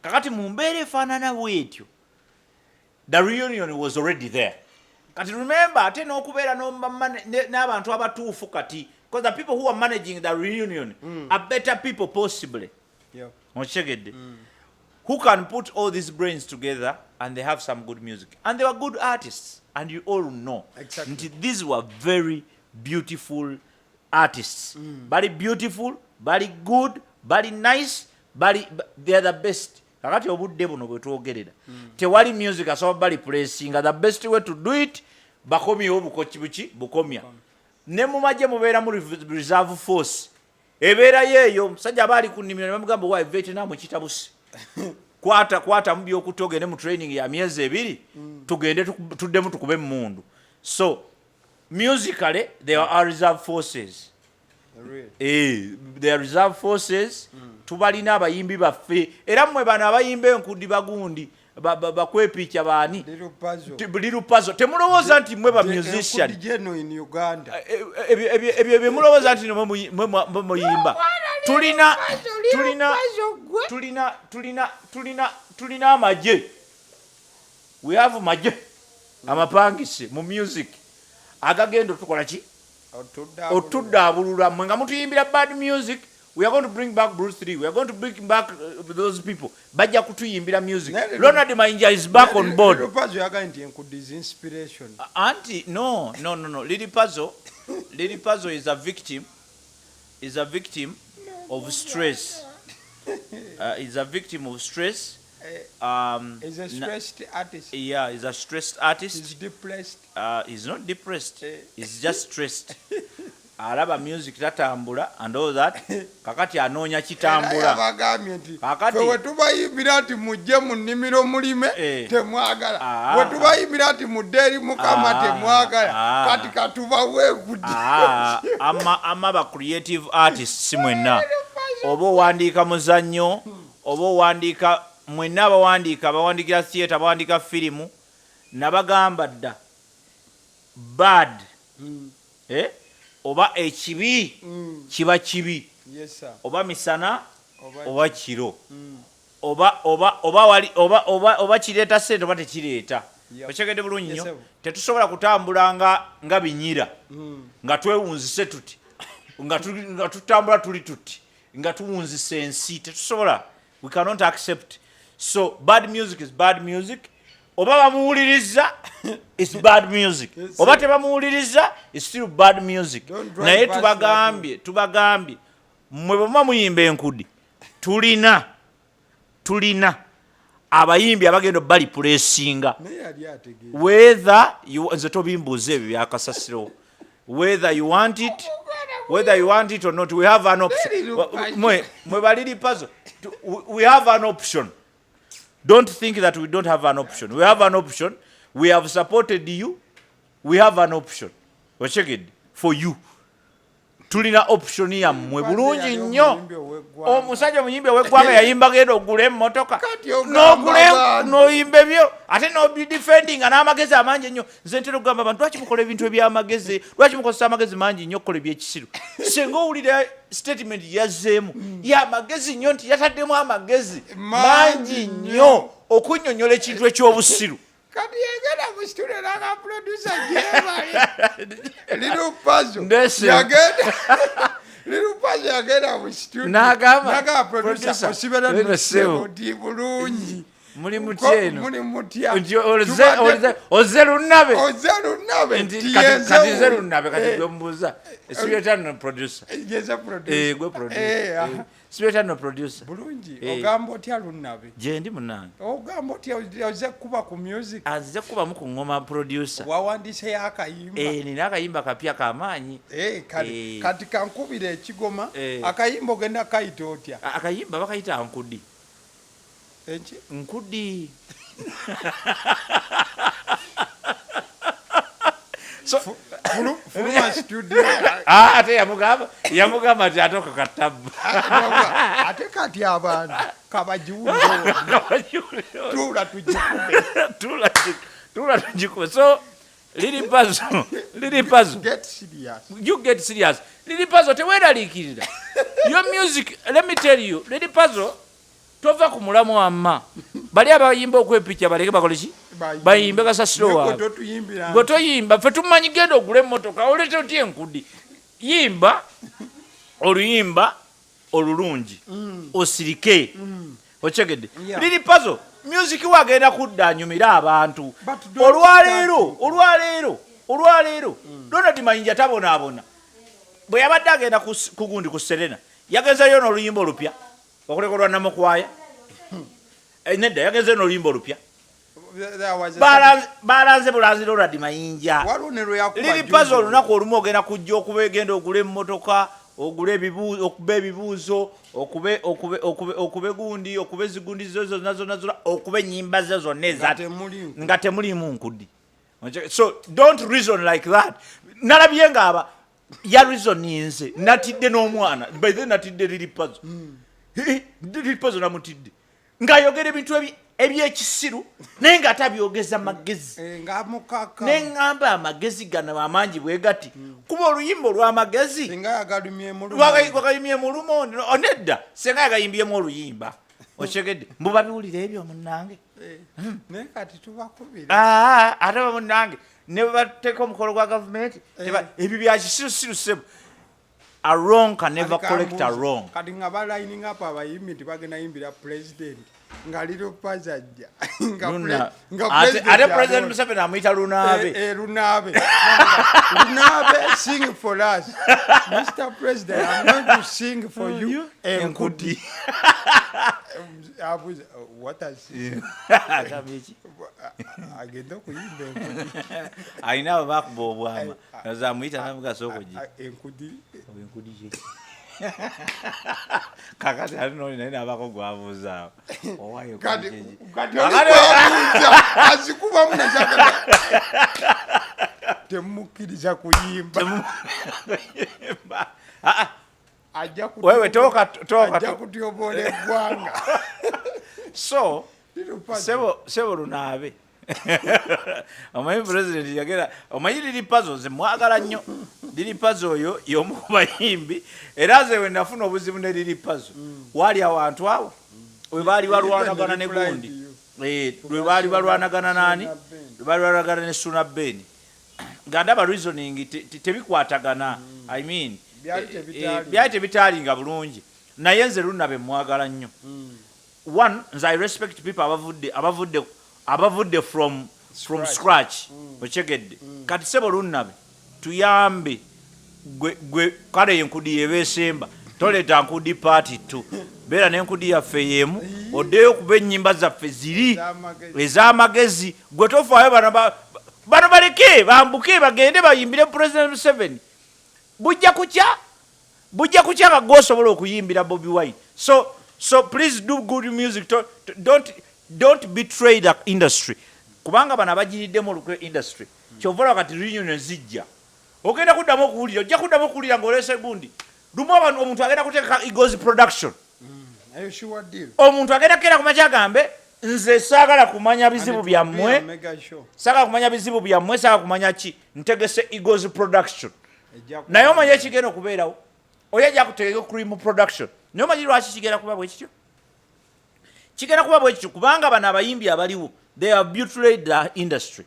Kakati mumbere fanana bwetyo. The reunion was already there. Kati remember ate n'okubeera n'abantu abatuufu kati. Because the people who are managing the reunion are better people possibly. Ochegedde. Who can put all these brains together and they have some good music. And they were good artists. And you all know. Exactly. These were very beautiful artists. Very beautiful, very good, very nice, they are the best. Kakati obudde buno bwe twogerera. Tewali music asobola bali placing. The best way to do it, bakomyewo bukomya. Ne mu magye mubeera mu reserve force. Ebeera yeeyo musajja bali ku nnimiro ne bamugamba wa Vietnam kitabusi. Kwata mu by'okutoga ne mu training ya myezi 2 tugende tuddemu tukube mundu. So musically, they are reserve forces. They are reserve forces. Tubalina abayimbi baffe. Era mmwe bano abayimba enkudi bagundi bakwepiikya baani. Little Pazo. Temulowooza nti mmwe ba musician. In Uganda. Ebyo bye mulowooza nti mmwe muyimba. Tulina amagye. We have magye. Amapangise mu music. Agagendo tukola ki? Otudaabulula mmwe nga mutuyimbira bad music. We are going to bring back Bruce 3. We are going to bring back those people. Bajja kutuyimbira music. Ronald Mayinja is back on board. Little Pazo yaga nti enkudi's inspiration. Auntie, no. Little Pazo is a victim. Is a victim of stress. He's a victim of stress. He's a stressed artist. Yeah, he's a stressed artist. He's depressed. He's not depressed. He's just stressed. Alaba music tatambula and all that. Kakati anoonya kitambula. Abagambye nti Kakati we tubayimbira nti mujje mu nnimiro mulime temwagala. We tubayimbira nti mudde eri Mukama temwagala. Kati katubawe gudi. Amma ba creative artists mwenna. Oba owandiika muzannyo, oba owandiika mwenna abawandikira theatre, abawandika firimu, nabagamba dda bad. Oba ekibi kiba kibi. Yes sir. Oba misana oba kiro. Oba kireeta ssente oba tekireeta. Okyegedde bulungi nnyo. Tetusobola kutambula nga binyira nga twewunzise tuti nga tutambula tuli tuti nga tuwunzise ensi. Tetusobola. We cannot accept. So bad music is bad music. Oba bamuwuliriza it's bad music. Oba tebamuwuliriza it's still bad music. Naye tubagambye mmwe bwe muyimba enkudi tulina abayimbi abagenda bali pulesinga. Whether nze tobimbuuza ebyo byakasasiro. Whether you want it or not, we have an option. Mwe baliri puzzle. We have an option. Don't think that we don't have an option. We have an option. We have supported you. We have an option. We check it for you. Tulina option ya mwe bulungi nnyo. Omusajja muyimbi w'eggwanga yayimba genda ogule emmotoka. N'oyimba ebyo ate n'obi defending n'amagezi amangi nnyo. Nze ntera okugamba abantu lwaki mukola ebintu eby'amagezi, lwaki mukozesa amagezi mangi nnyo okukola ebyekisiru. Singa owulira statement yazzeemu y'amagezi nnyo nti yataddemu amagezi mangi nnyo okunnyonnyola ekintu eky'obusiru. Kati yagenda mu studio n'aka producer Little Puzzle yagenda mu studio n'aka producer osibera n'osebo bulungi. Muli mutyeno. Muli mutya. Oze lunabe. Kati nze lunabe kati gwe mbuuza. Esibyeta no producer. Yeza producer. Gwe producer. Sibyeta no producer. Bulungi. Ogamba otya lunabe. Je ndi munange. Ogamba otya oze kuba ku music. Azze kuba mu ku ngoma producer. Wawandise akayimba. Nina akayimba kapya kamaanyi. Kati kankubira ekigoma. Akayimba ogenda kayita otya. Akayimba bakayita nkudi. Enchi? Nkudi. So Fuluma studio. Ate yamugamba ati atoka katabu. Ate kati abantu kabajundo. Tula tujikume. So Little Puzzle. Get serious. You get serious. Little Puzzle teweralikirira. Your music, let me tell you, Little Puzzle tova ku mulamu wamma. Bali abayimba okwepicha baleke bakoleki? Bayimbe kasasiro waabwe. Gwe toyimba. Ffe tumanyi genda ogule emmotoka olete otya enkudi. Yimba oluyimba olulungi. Osirike. Okyegedde. Little Puzzle music wagenda kuddanyumira abantu. Olwaleero. Donald Mayinja tabonaabona. Bwe yabadde agenda kugundi ku Serena. Yagenzayo n'oluyimba olupya. Okulekolwa namukwaya. Nedda yagenze n'oluyimba olupya. Balanze bulanze Donald Mayinja. Little Puzzle olunaku olumu ogenda kujja okubegenda ogule emmotoka, ogule ebibuuzo, okube gundi, okube zigundi zonna, okube ennyimba ze zonna nga temulimu nkudi. So don't reason like that. Nalabye ng'aba ya reasoninze natidde n'omwana. By then natidde Little Puzzle. Little Puzzle namutidde. Ng'ayogera ebintu ebyekisiru naye ng'atabyogeza magezi. N'eŋŋamba amagezi gano amangi bwe gati. Kuba oluyimba olw'amagezi wagayimye mu lumondi. Nedda senga yagayimbyemu oluyimba. Okyegedde mbu babiwulira ebyo munnange. Naye kati tubakubira. Ate bamunnange ne bateeka omukolo gwa gavumenti ebyo bya kisirusiru ssebo. A wrong can never correct a wrong. Kati nga ba lining up abayimbi nti bagenda yimbira president. nga liro pazajja ate president Museveni amuyita lunaabe lunaabe sing for us Mr. President I'm going to sing for you enkudi what I see agenda kuyimba enkudi ayina abakuba obwama azamuyita namugaso okugi enkudi kakati alinoni naye nabako gwabuuzaawo azikubamu nezagala temukkiriza kuyimba wewe toka kutyobola eggwanga so sebo lunaabe omanyi president yagera omanyi liri puzzle ze mwagala nnyo liri puzzle oyo y'omu ku bayimbi era ze we nafuna obuzibu ne liri puzzle wali awantu awo we baali balwanagana ne gundi lwe baali balwanagana nani lwe baali balwanagana ne Suna Beni nga ndaba reasoning tebikwatagana I mean byali tebitaalinga bulungi naye nze lunabe mwagala nnyo one nze I respect people abavudde from scratch ochegedde kati sebo lunabe tuyambe gwe kale enkudi yebesemba toleta nkudi party tu bera n'enkudi yaffe yemu oddeyo kuba ennyimba zaffe ziri ez'amagezi gwe tofaayo bano baleke bambuke bagende bayimbire president Museveni bujja kucya nga gwosobola okuyimbira Bobi Wine so please do good music don't betray the industry kubanga bana bajiridde mu industry kyovola kati reunion zijja ogenda kuddamu okuwulira ojja kuddamu okuwulira ng'olese gundi lumu abantu omuntu agenda kuteeka Eagles production omuntu agenda kera kumakya agambe nze saagala kumanya bizibu byammwe saagala kumanya ki ntegese Eagles production naye omanye ekigenda okubeerawo oyo ajja kuteeka Cream production naye omanyi lwaki kigenda kuba bwe kityo kigenda kuba bwe kityo kubanga bano abayimbi abaliwo they have betrayed the industry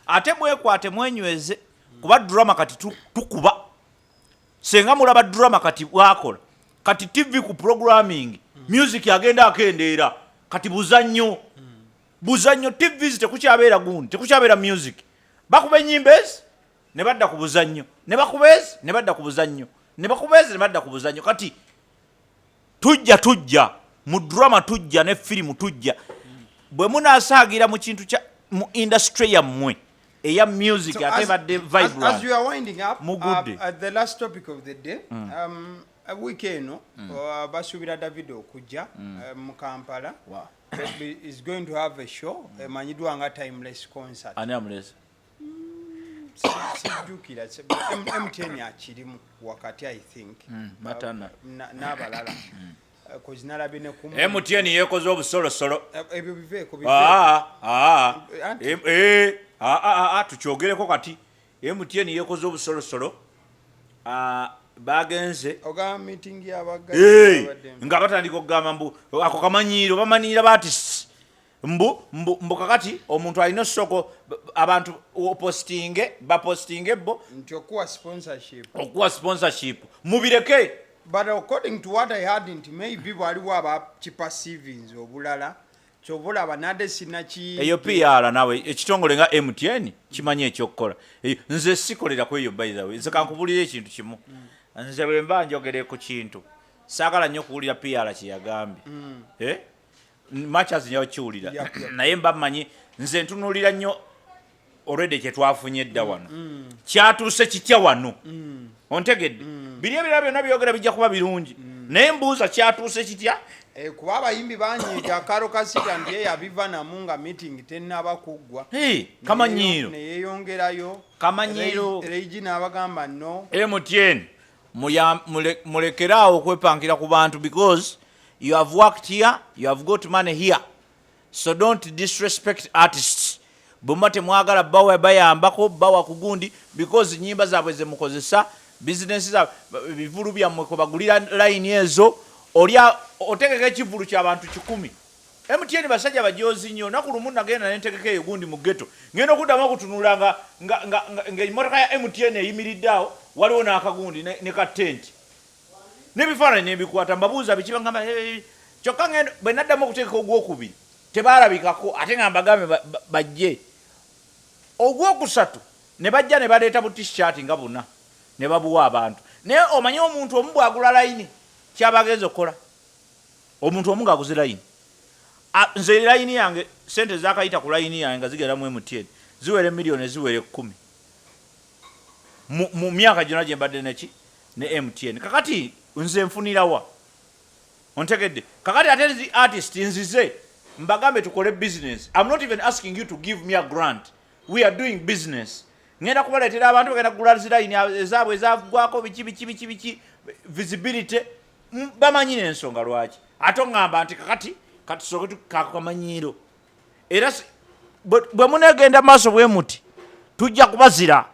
ate mwekwate mwenyweze kuba drama kati tukuba senga mulaba drama kati wakola kati TV ku programming music agenda akendeera kati buzannyo TV tekukyabeera gundi tekukyabeera music bakuba ennyimbeezi ne badda ku buzannyo ne bakubeezi ne badda ku buzannyo ne bakubeezi ne badda ku buzannyo kati tujja mu drama tujja ne firimu tujja bwe munasaagira mu kintu kya mu industry yammwe eya music ate badde vibrant as you are winding up at the last topic of the day weekend basuubira David okujja mu Kampala is going to have a show emanyidwa nga Timeless concert ani amulese sijjukira MTN akirimu wakati I think matana n'abalala kozinalabye ne ku MTN yekoze obusolosolo ebyo biveeko tukyogereko kati MTN yekoze obusolosolo bagenze oga meeting y'abaggazi nga batandika okugamba mbu ako kamanyiiro bamanyiira baartists mbu kakati omuntu alina soko abantu bapostinge bo nti okuwa sponsorship mubireke but according to what I heard nti maybe waliwo abakipasivins obulala kyobulaba nade sinaki eyo PR nawe ekitongole nga MTN kimanyi ekyokukola nze sikolera ku eyo by the way nze kankubulira ekintu kimu nze bwe mba njogere ku kintu saagala nnyo okuwulira PR kyeyagambye much as nyo kiwulira naye mba mmanyi nze ntunuulira nnyo already kyetwafunye edda wano kyatuuse kitya wano ontegedde biri ebirala byonna byogera bijja kuba birungi naye mbuuza kyatuuse kitya kuba abayimbi banyiiga Karo Kasita nti yabiva namu nga meeting tennaba kuggwa kamanyiiro neyeyongerayo kamanyiiro Reigi n'abagamba no MTN mulekeraawo okwepankira ku bantu because you have worked here, you have got money here. So don't disrespect artists. Bumate mwagala bawe bayambako bawa kugundi because nyimba zabwe ze mukozesa business za bivulu bya mwe ko bagulira line ezo olya otegeka ekivulu kya abantu 10. MTN basajja bajozi nnyo nakulumu nagenda nentegeke egundi mu ghetto. Ngendo kudama kutunulanga nga imotoka ya MTN eyimiriddawo waliwo n'akagundi ne ka tent. Nebifaananyi nebikwata mbabuuza bikiba ngamba kyokka ngendo bwe naddamu okuteeka ogwokubiri tebaalabikako ate nga mbagambe bajje ogwokusatu ne bajja ne baleeta bu t-shirt nga buna ne babuwa abantu naye omanye omuntu omu bwagula layini kyabagenza okukola omuntu omu ngaaguze layini nze layini yange sente zakayita ku layini yange nga zigenda mu MTN ziwere miliyoni ziwere 10 mu myaka gyonna gye mbadde ne MTN kakati nze nfunirawa ontegedde kakati ate nzi artist nzize mbagambe tukole business. I'm not even asking you to give me a grant. We are doing business. Ngenda kubaleetera abantu bagenda kugula zilayini ezaabwe ezagwako biki visibility bamanyi n'ensonga lwaki ate ngamba nti kati soke tukakamanyiro era bwe munegenda maaso bwe muti tujja kubazira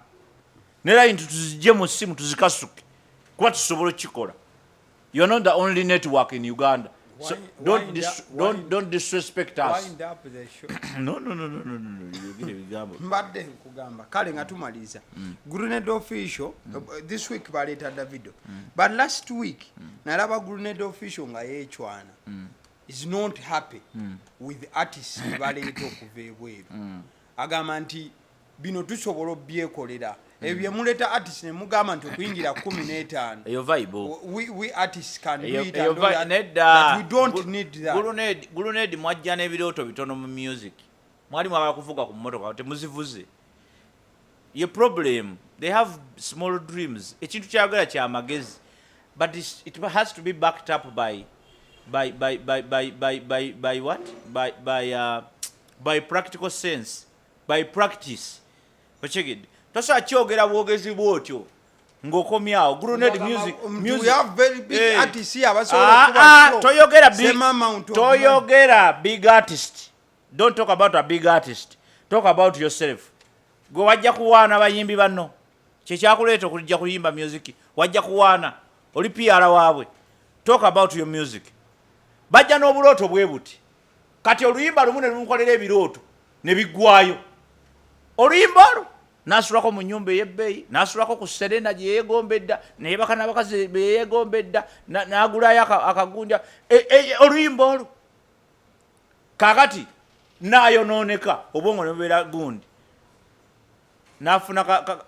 ne layini tuzijje mu ssimu tuzikasuke kuba tusobola okukikola. You're not the only network in Uganda. So don't disrespect us. Wind up the show. No. Mbadde nkugamba kale nga tumaliza. Grenade official this week baleta Davido. But last week nalaba Grenade official nga yechwana. Is not happy with the artists baleta okuva ebweru. Agamba nti bino tusobola obyekolera. Ebyo muleta artists ne mugamba nti okuyingira 15. Eyo vibe. We artists can do it and but we don't need that. Grenade mwajja n'ebirooto bitono mu music. Mwali mwagala kuvuga ku mmotoka temuzivuze. Your problem, they have small dreams. Ekintu kyagala kya magezi. But it has to be backed up by what? By practical sense, by practice. Ocheged. Tosa kyogera bwogezi bwotyo. Ngokomyao. Grenade music. We have very big artists here. Toyogera big artist. Don't talk about a big artist. Talk about yourself. Go wajja kuwaana bayimbi banno. Kyekyakuleeta okujja kuyimba music. Wajja kuwaana. Oli PR waabwe. Talk about your music. Bajja n'obulooto bwe buti. Kati oluyimba lumu ne lumukolera ebirooto ne biggwayo. Oluyimba olwo nasulako mu nnyumba ey'ebbeeyi, nasulako ku Serena gye yeegombedda, neyebaka n'abakazi be yeegombedda, n'agulayo akagundya. Oluyimba olwo kaakati n'ayonooneka obwongo ne bubeera gundi. N'afuna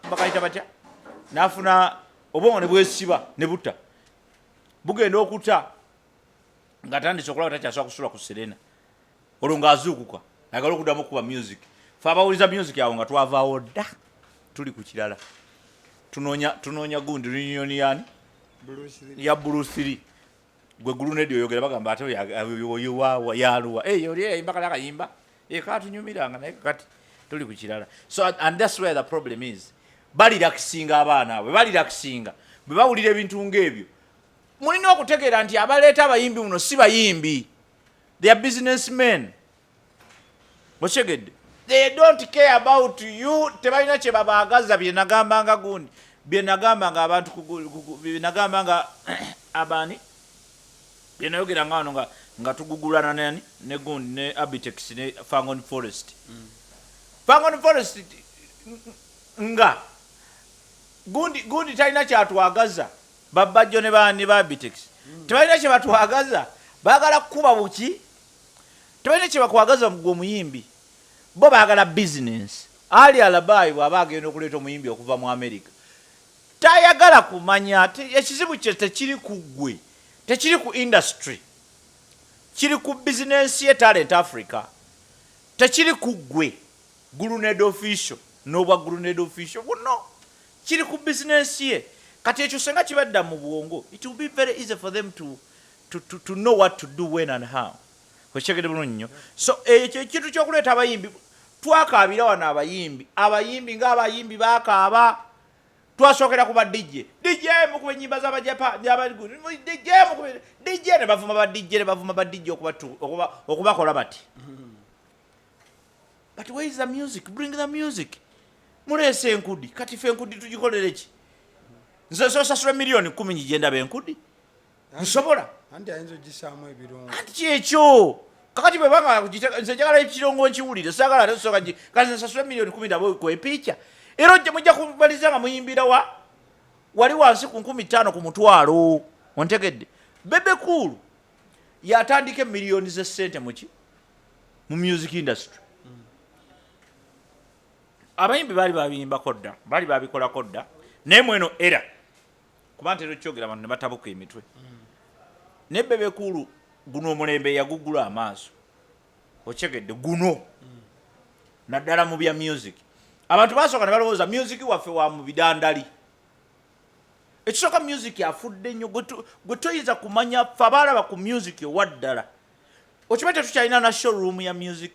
bakayita batya? N'afuna obwongo ne bwesiba ne butta. Bugenda okuta ng'atandise okulaba takyasobola kusula ku Serena. Olwo ng'azuukuka ayagala okuddamu okuba music. Fe abawuliza music yawe nga twavaawo dda tuli ku kirala. Tunoonya gundi reunion yani ya Bruce Lee. Gwe Grenade oyogera bagamba ate oyo yaluwa. Oli eyimba kala kayimba. Katunyumiranga naye kakati tuli ku kirala. So and that's where the problem is. Balirakisinga abaana abwe balirakisinga bwe bawulira ebintu ng'ebyo. Mulina okutegeera nti abaleeta abayimbi muno si bayimbi. They are businessmen. Mochegedde. They don't care about you. Tebalina kye babaagaza bye nagambanga gundi. Bye nagambanga abantu bye nagambanga abani. Bye nayogera ngano nga tugugulana nani ne gundi ne Abitex ne Fangon Forest. Fangon Forest nga gundi talina kyatwagaza. Babajjo ne bani ba Abitex. Tebalina kye batwagaza. Baagala kuba buki. Tebalina kye bakwagaza mu muyimbi. Bo baagala business. Ali Alabai bw'aba agenda okuleeta omuyimbi okuva mu America. Tayagala kumanya ekizibu kye tekiri ku ggwe. Tekiri ku industry. Kiri ku business ye Talent Africa. Tekiri ku ggwe. Grenade official. N'obwa Grenade official. Buno. Kiri ku business ye. Kati ekyo senga kibadda mu bwongo. It will be very easy for them to know what to do when and how. Kwechegede bulungi nnyo. So ekyo ekintu ky'okuleeta abayimbi twakaabira wano abayimbi ng'abayimbi baakaaba twasookera kuba DJ mukube ennyimba z'Abajapani DJ ne bavuma ba DJ okubakola bati. But where is the music? Bring the music. Muleese enkudi kati fe enkudi tugikolere ki? Nze sasula miliyoni 10 nyigenda b'enkudi nsobola. Anti ayinza ogisaamu ebirungo. Anti kyekyo. Kakati bwe banga nze njagala ekirongo nkiwulire saagala ate soka kazi nsasula miliyoni 10 ndabo ku epicha. Era mujja kubaliza nga muyimbira wali wansi ku 15 ku mutwalo. Ontegedde. Bebe cool. yatandika millions z'essente mu music industry. Abayimbi baali babiyimbako dda, baali babikolako dda, naye mweno era kuba ntera okyogera abantu ne batabuka emitwe. Ne Bebe Cool guno omulembe yagugula amaaso, okyegedde guno naddala mu bya music. Abantu basooka ne balowooza music waffe wa mu bidandali. Ekisooka music afudde nnyo gwe toyinza kumanya ffe abaalaba ku music owaddala. Okimanyi tetukyalina na showroom ya music.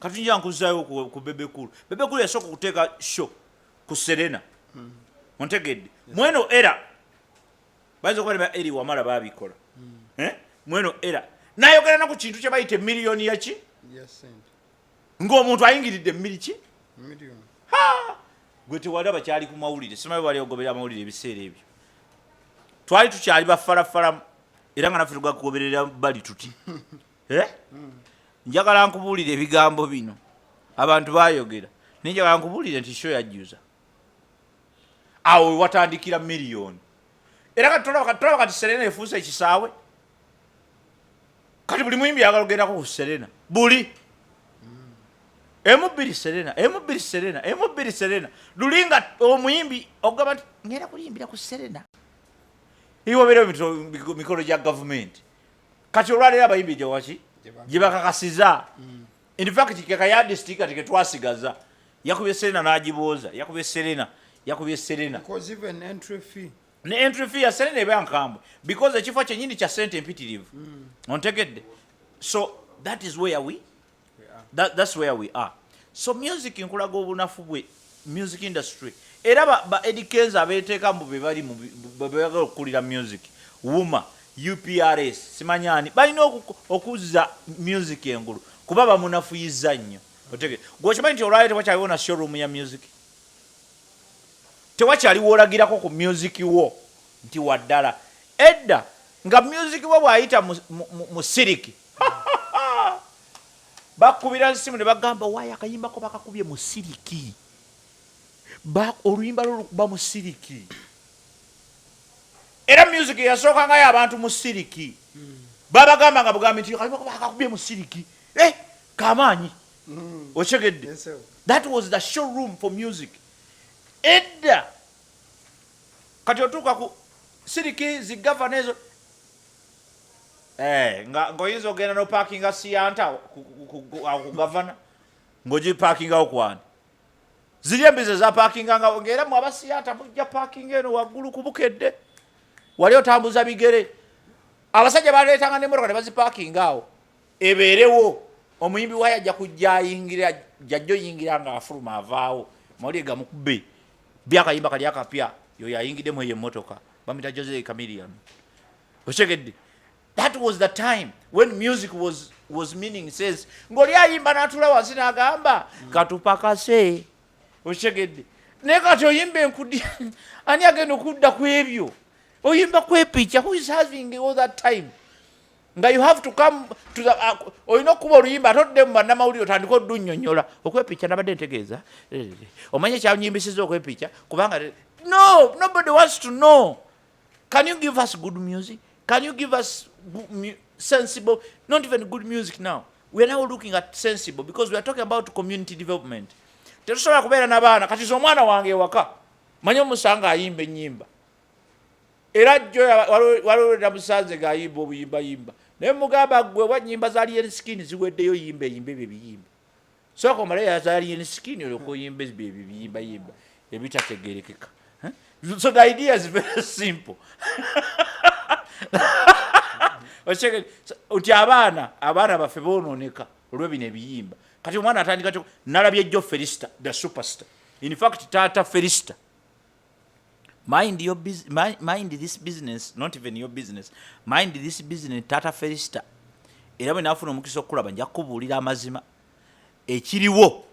Katunja nkuzaayo ku Bebe Cool. Bebe Cool yasooka okuteeka show ku Serena. Ontegedde. Mweno era bayinza okuba ne ba eri wamala baabikola. Mweno era n'ayogera na ku kintu kye bayita miliyoni yaki? Ng'omuntu ayingiridde miliki? Million. Gwe tewalaba kyali ku mawulire. Simanyi bali ogobera amawulire ebiseera ebyo. Twali tukyali bafarafara era nga naffe tugakugoberera bali tuti. Njagala nkubuulire ebigambo bino. Abantu baayogera. Njagala nkubuulire nti show yajjuza. Awo watandikira miliyoni. Era katulaba kati Serena efuuse ekisaawe. Kati buli muyimbi yagala ogendako ku Serena. Buli. Emubiri Serena. Lulinga omuyimbi ogamba nti ngenda kulimbira ku Serena. Iwobeera mikolo gya gavumenti. Kati olwaleero abayimbi gye bakakasiza. In fact keka ya district kati twasigaza. Yakubye Serena n'agibooza. Yakubye Serena. Because even entry fee. Ne entry fee ya Serena eba nkambwe. Because ekifo kyennyini kya ssente empitirivu. Ontegedde. So that is where we are. That's where we are. So music nkulaga obunafu bwe music industry. Era ba educators abeteeka mu bebali mu bebagala okukulira music. Wuma, UPRS, simanyani. Balina okuzza music engulu. Kuba bamunafuyiza nnyo. Otegedde. Gwokimanyi nti olwaleero tewakyaliwo na showroom ya music. Tewakyaliwo olagirako ku music wo nti waddala. Edda nga music wo bw'ayita mu siriki. Bakubira simu ne bagamba waayo akayimbako bakakubye mu siriki. Oluyimba lw'olukuba mu siriki. Era music yasookangayo abantu mu siriki. Babagamba nga bugambi nti akayimbako bakakubye mu siriki. Kamaanyi. Okyegedde. That was the showroom for music. Edda kati otuuka ku siriki zigavana ezo ng'oyinza ogenda n'opaakinga siyanta ku gavana ng'ogipakingawo kwani ziri embizi ezapakinganga ng'era mu abasiyanta mujja paakinga eno waggulu ku bukedde wali otambuza bigere abasajja baleetanga n'emmotoka ne bazipakingaawo ebeerewo omuyimbi wayo ajja kujja ayingira jjajja oyingira ng'afuluma avaawo mawulire gamukubbe byakayimba kali akapya yoyo ayingiddemu eyo emmotoka bamuyita Jose Chameleon. Okyegedde. That was the time when music was meaning. Says ng'oli ayimba n'atuula wansi n'agamba katupakase. Okyegedde. Naye kati oyimba enkudi ani agenda okudda ku ebyo oyimba kwepicha. Who is having all that time? Nga you have to come to the oyina okuba oluyimba atodde mu bannamawulire otandika oddunnyonnyola okwepicha nabadde ntegeeza omanye ekyanyimbisiza okwepicha kubanga no, nobody wants to know. Can you give us good music? Can you give us sensible, not even good music now? We are now looking at sensible because we are talking about community development. Tetusobola kubeera n'abaana kati omwana wange ewaka manye omusanga ayimba ennyimba era jjo waliwo musanze ng'ayimba obuyimbayimba naye mugamba gwe wa nnyimba za Alien Skin ziweddeyo yimba ebyo ebiyimba sooka omalayo za Alien Skin olyoka oyimba ebyo ebiyimbayimba ebitategerekeka. So the idea is very simple. Uti abaana baffe boononeka olw'ebino ebiyimba kati omwana atandika nalabye jjo Felista the superstar. In fact taata Felista, mind this business, not even your business, mind this business. Taata Felista era bwe naafuna omukisa okulaba nja kubuulira amazima ekiriwo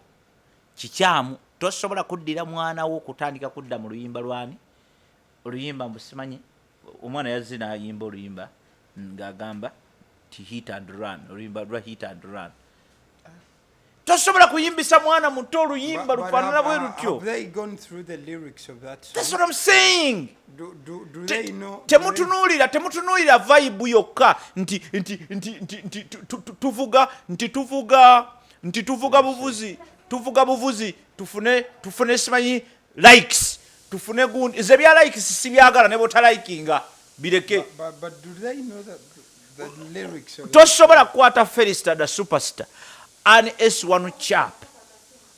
kikyamu. Tosobola kuddira mwana wo kutandika kudda mu luyimba lwani oluyimba mbusimanyi omwana yazze n'ayimba oluyimba ng'agamba ti hit and run oluyimba lwa hit and run. Tosobola kuyimbisa mwana muto oluyimba lufaanana bwe lutyo. Have they gone through the lyrics of that song? That's what I'm saying. do they know? Temutunuulira vibe yokka nti tuvuga buvuzi tufune simanyi likes tufune gundi ze bya likes sibyagala ne botalikinga bireke. But do they know the lyrics? Tosobola kukwata Felista the superstar an S1 chap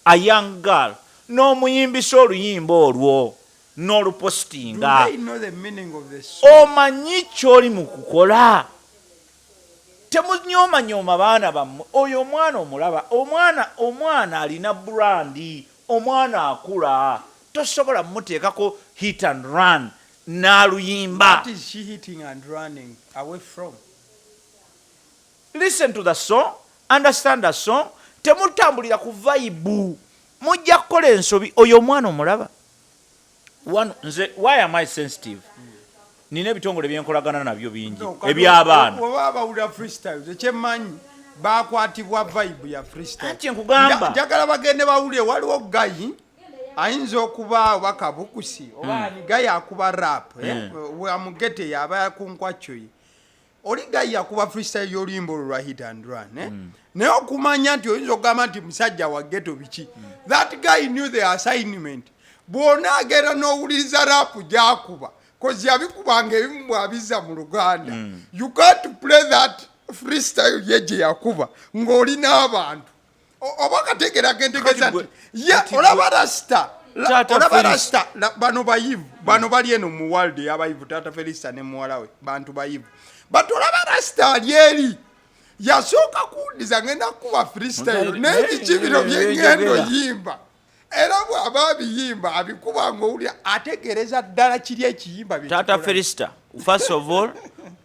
a young girl n'omuyimbisa oluyimba olwo n'olupostinga. Do they know the meaning of the song? Omanyi ky'oli mu kukola. Temunyoomanyoma baana bammwe. Oyo omwana omulaba. Omwana alina brandi. Omwana akula. Tosobola muteekako hit and run n'aluyimba. What is she hitting and running away from? Listen to the song. Understand the song. Temutambulira ku vibe. Mujja kukola ensobi. Oyo omwana omulaba. Why am I sensitive? Nina ebitongole byenkolagana nabyo bingi eby'abaana. Oba bawulira freestyle ekyemanyi bakwatibwa vibe ya freestyle. Anti nkugamba njagala bagende bawulire waliwo gayi ayinza okuba oba kabukusi oba ni gayi akuba rap wamugete yaba yakunkwacyo ye oli gayi akuba freestyle y'oluyimba olwa hit and run naye okumanya nti oyinza okugamba nti musajja wa ghetto biki. That guy knew the assignment. Bwona agenda n'owuliriza rap gy'akuba kozi yabikubanga ebimu bwabiza mu Luganda. You can't play that freestyle ye gye yakuba ng'oli n'abantu oba kategerako entegeeza nti ye olaba rasta bano bayivu bano bali eno mu world y'abayivu Taata Felista ne muwala we bantu bayivu but olaba rasta ali eri yasooka kuwuliriza ngenda kuba freestyle n'ebikibiro by'engendo yimba. Era bw'aba biyimba abikuba ng'owulira ategereza ddala kiri ekiyimba bye. Taata Felista, first of all,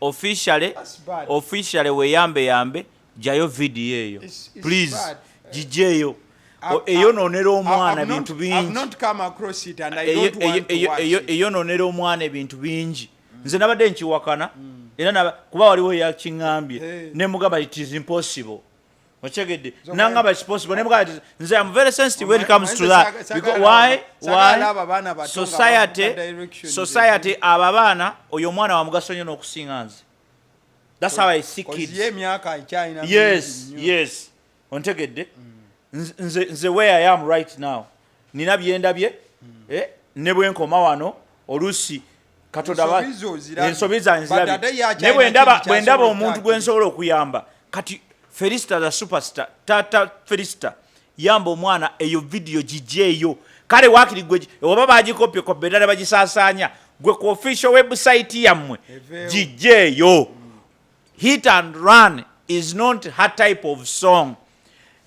officially weeyambe jayo video eyo. Please, gijeyo. Eyononera omwana bintu bingi. I've not come across it and I don't want to watch it. Eyononera omwana ebintu bingi. Nze nabadde nkiwakana. Era kuba waliwo yakiŋŋambye. Ne mugamba it is impossible. Nangaba is possible. I'm very sensitive when it comes to that. Because why? Society ababana oyo mwana wa mugaso nnyo n'okusinga nze. That's how I see kids. Yes. Ontegedde. Nze where I am right now. Nina byendabye. Ne bwe nkoma wano olusi Katonda ensobiza nzirabe. Ne bwe ndaba omuntu gwe nsobola okuyamba. Kati Felista the superstar, Taata Felista, yamba omwana eyo video gijeyo. Kale wakiri gwe oba bagikopye ko bedala bagisaasanya gwe ku official website yammwe gijeyo. Hit and run is not her type of song.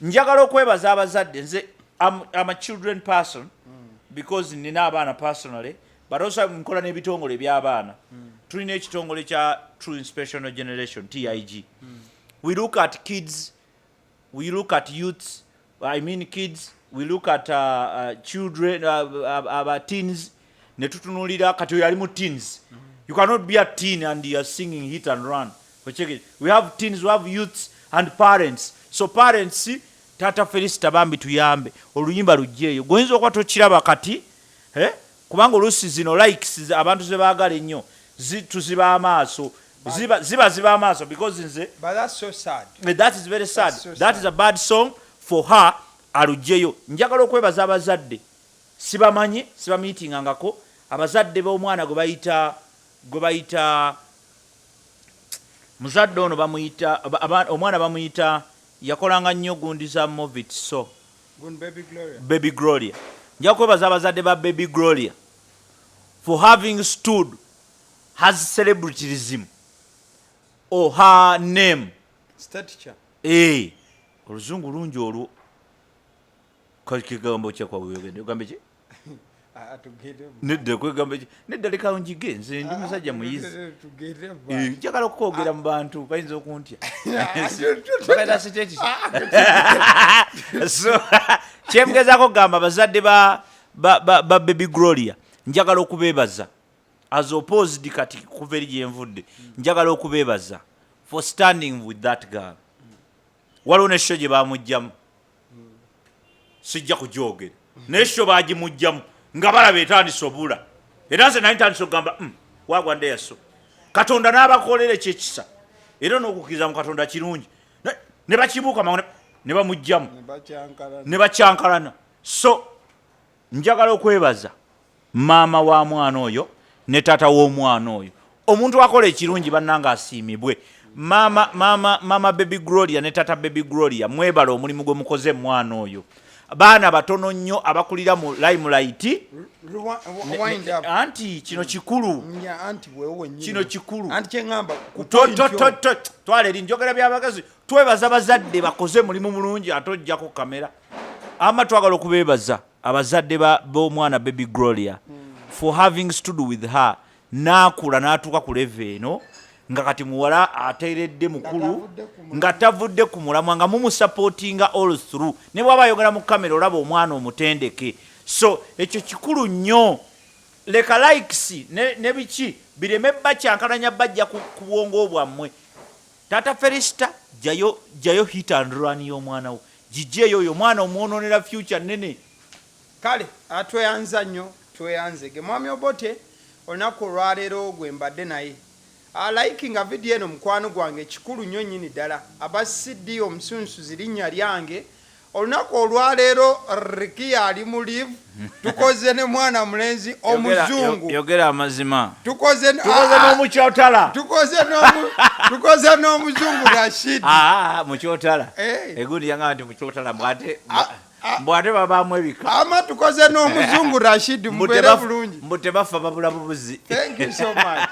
Njagala okwebaza abazadde nze I'm a children person because nina abaana personally but also nkola n'ebitongole by'abaana. Tulina ekitongole kya True Inspirational Generation TIG. We look at kids, we look at youths, kids, we look at children, teens, netutunulira kati yali mu teens. You cannot be a teen and you are singing hit and run. But check it. We have teens, we have youths and parents. So parents, Taata Felista bambi tuyambe. Oluyimba lujeyo. Goyinza okuba tokiraba kati, kubanga olusi zino likes abantu ze baagala ennyo. Tuziba amaaso. Ziba amaaso because nze. But that's so sad. That is very sad. That is a bad song for her. Alujeyo. Njagala okwebaza abazadde. Sibamanyi, meetingangako. Abazadde b'omwana gwe bayita muzadde ono bamuyita omwana bamuyita yakolanga nnyo gundi za Movit so. Baby Gloria. Njagala okwebaza abazadde ba Baby Gloria for having stood has celebrityism or her name. Stature. Oluzungu lungi olwo. Kigambo kyakwa buyogende. Ugambe ki? Nedda kwegamba ki? Nedda leka onjige nze ndi musajja muyizi. Njagala okukwogera mu bantu bayinza okuntya. Bakayita siteti. So kyemgezaako gamba bazadde ba Baby Gloria. Njagala okubeebaza. As opposed kati kuva eri gyenvudde. Njagala okubeebaza for standing with that girl. Waliwo ne show gye bamugjamu. Sijja kujoogera. Ne show baagimugjamu nga balaba etandise obula. era nze nali ntandise okugamba wagwa ndeyaso katonda n'abakolera ekyekisa era n'okukkiriza mu katonda kirungi ne bakibuuka mangu ne bamugjamu ne bakyankalana. So njagala okwebaza maama wa mwana oyo ne taata w'omwana oyo. Omuntu akola ekirungi bannanga asiimibwe. Mama Baby Gloria ne tata Baby Gloria mwebala omulimu gwe mukoze mwana oyo. Baana batono nnyo abakulira mu limelight. Anti kino kikulu. Kino kikulu. Anti kyengamba twale linjogera byabakazi twebaza bazadde bakoze mulimu mulungi atojjako kamera. Ama twagala okubebaza abazadde b'omwana Baby Gloria for having stood with her n'akula n'atuuka ku level eno nga kati muwala ateeredde mukulu nga tavudde ku mulamwa nga mumusupportinga all through ne bw'aba ayogera mu kamera olaba omwana omutendeke. So ekyo kikulu nnyo. Leka likes ne biki bireme bakyankalanya bajja ku bwongo bwammwe. Tata Felista jayo hit and run y'omwana wo gijeyo oyo mwana omwononera future nene. Kale atweyanza nnyo tweyanze ge Mwami Obote olunaku olwaleero gwe mbadde naye likinga video eno mukwano gwange kikulu nnyo nnyini ddala. Abasidi omusunsuzi linnya lyange olunaku olwaleero Rikia ali mu live tukoze ne mwana mulenzi omuzungu yogera amazima tukoze n'omukyotala tukoze n'omuzungu Rashid mukyotala egundi yanga nti mukyotala mbwate babaamu ebika ama tukoze n'omuzungu Rashid mbere bulungi mbutebafa babula bubuzi. Thank you so much.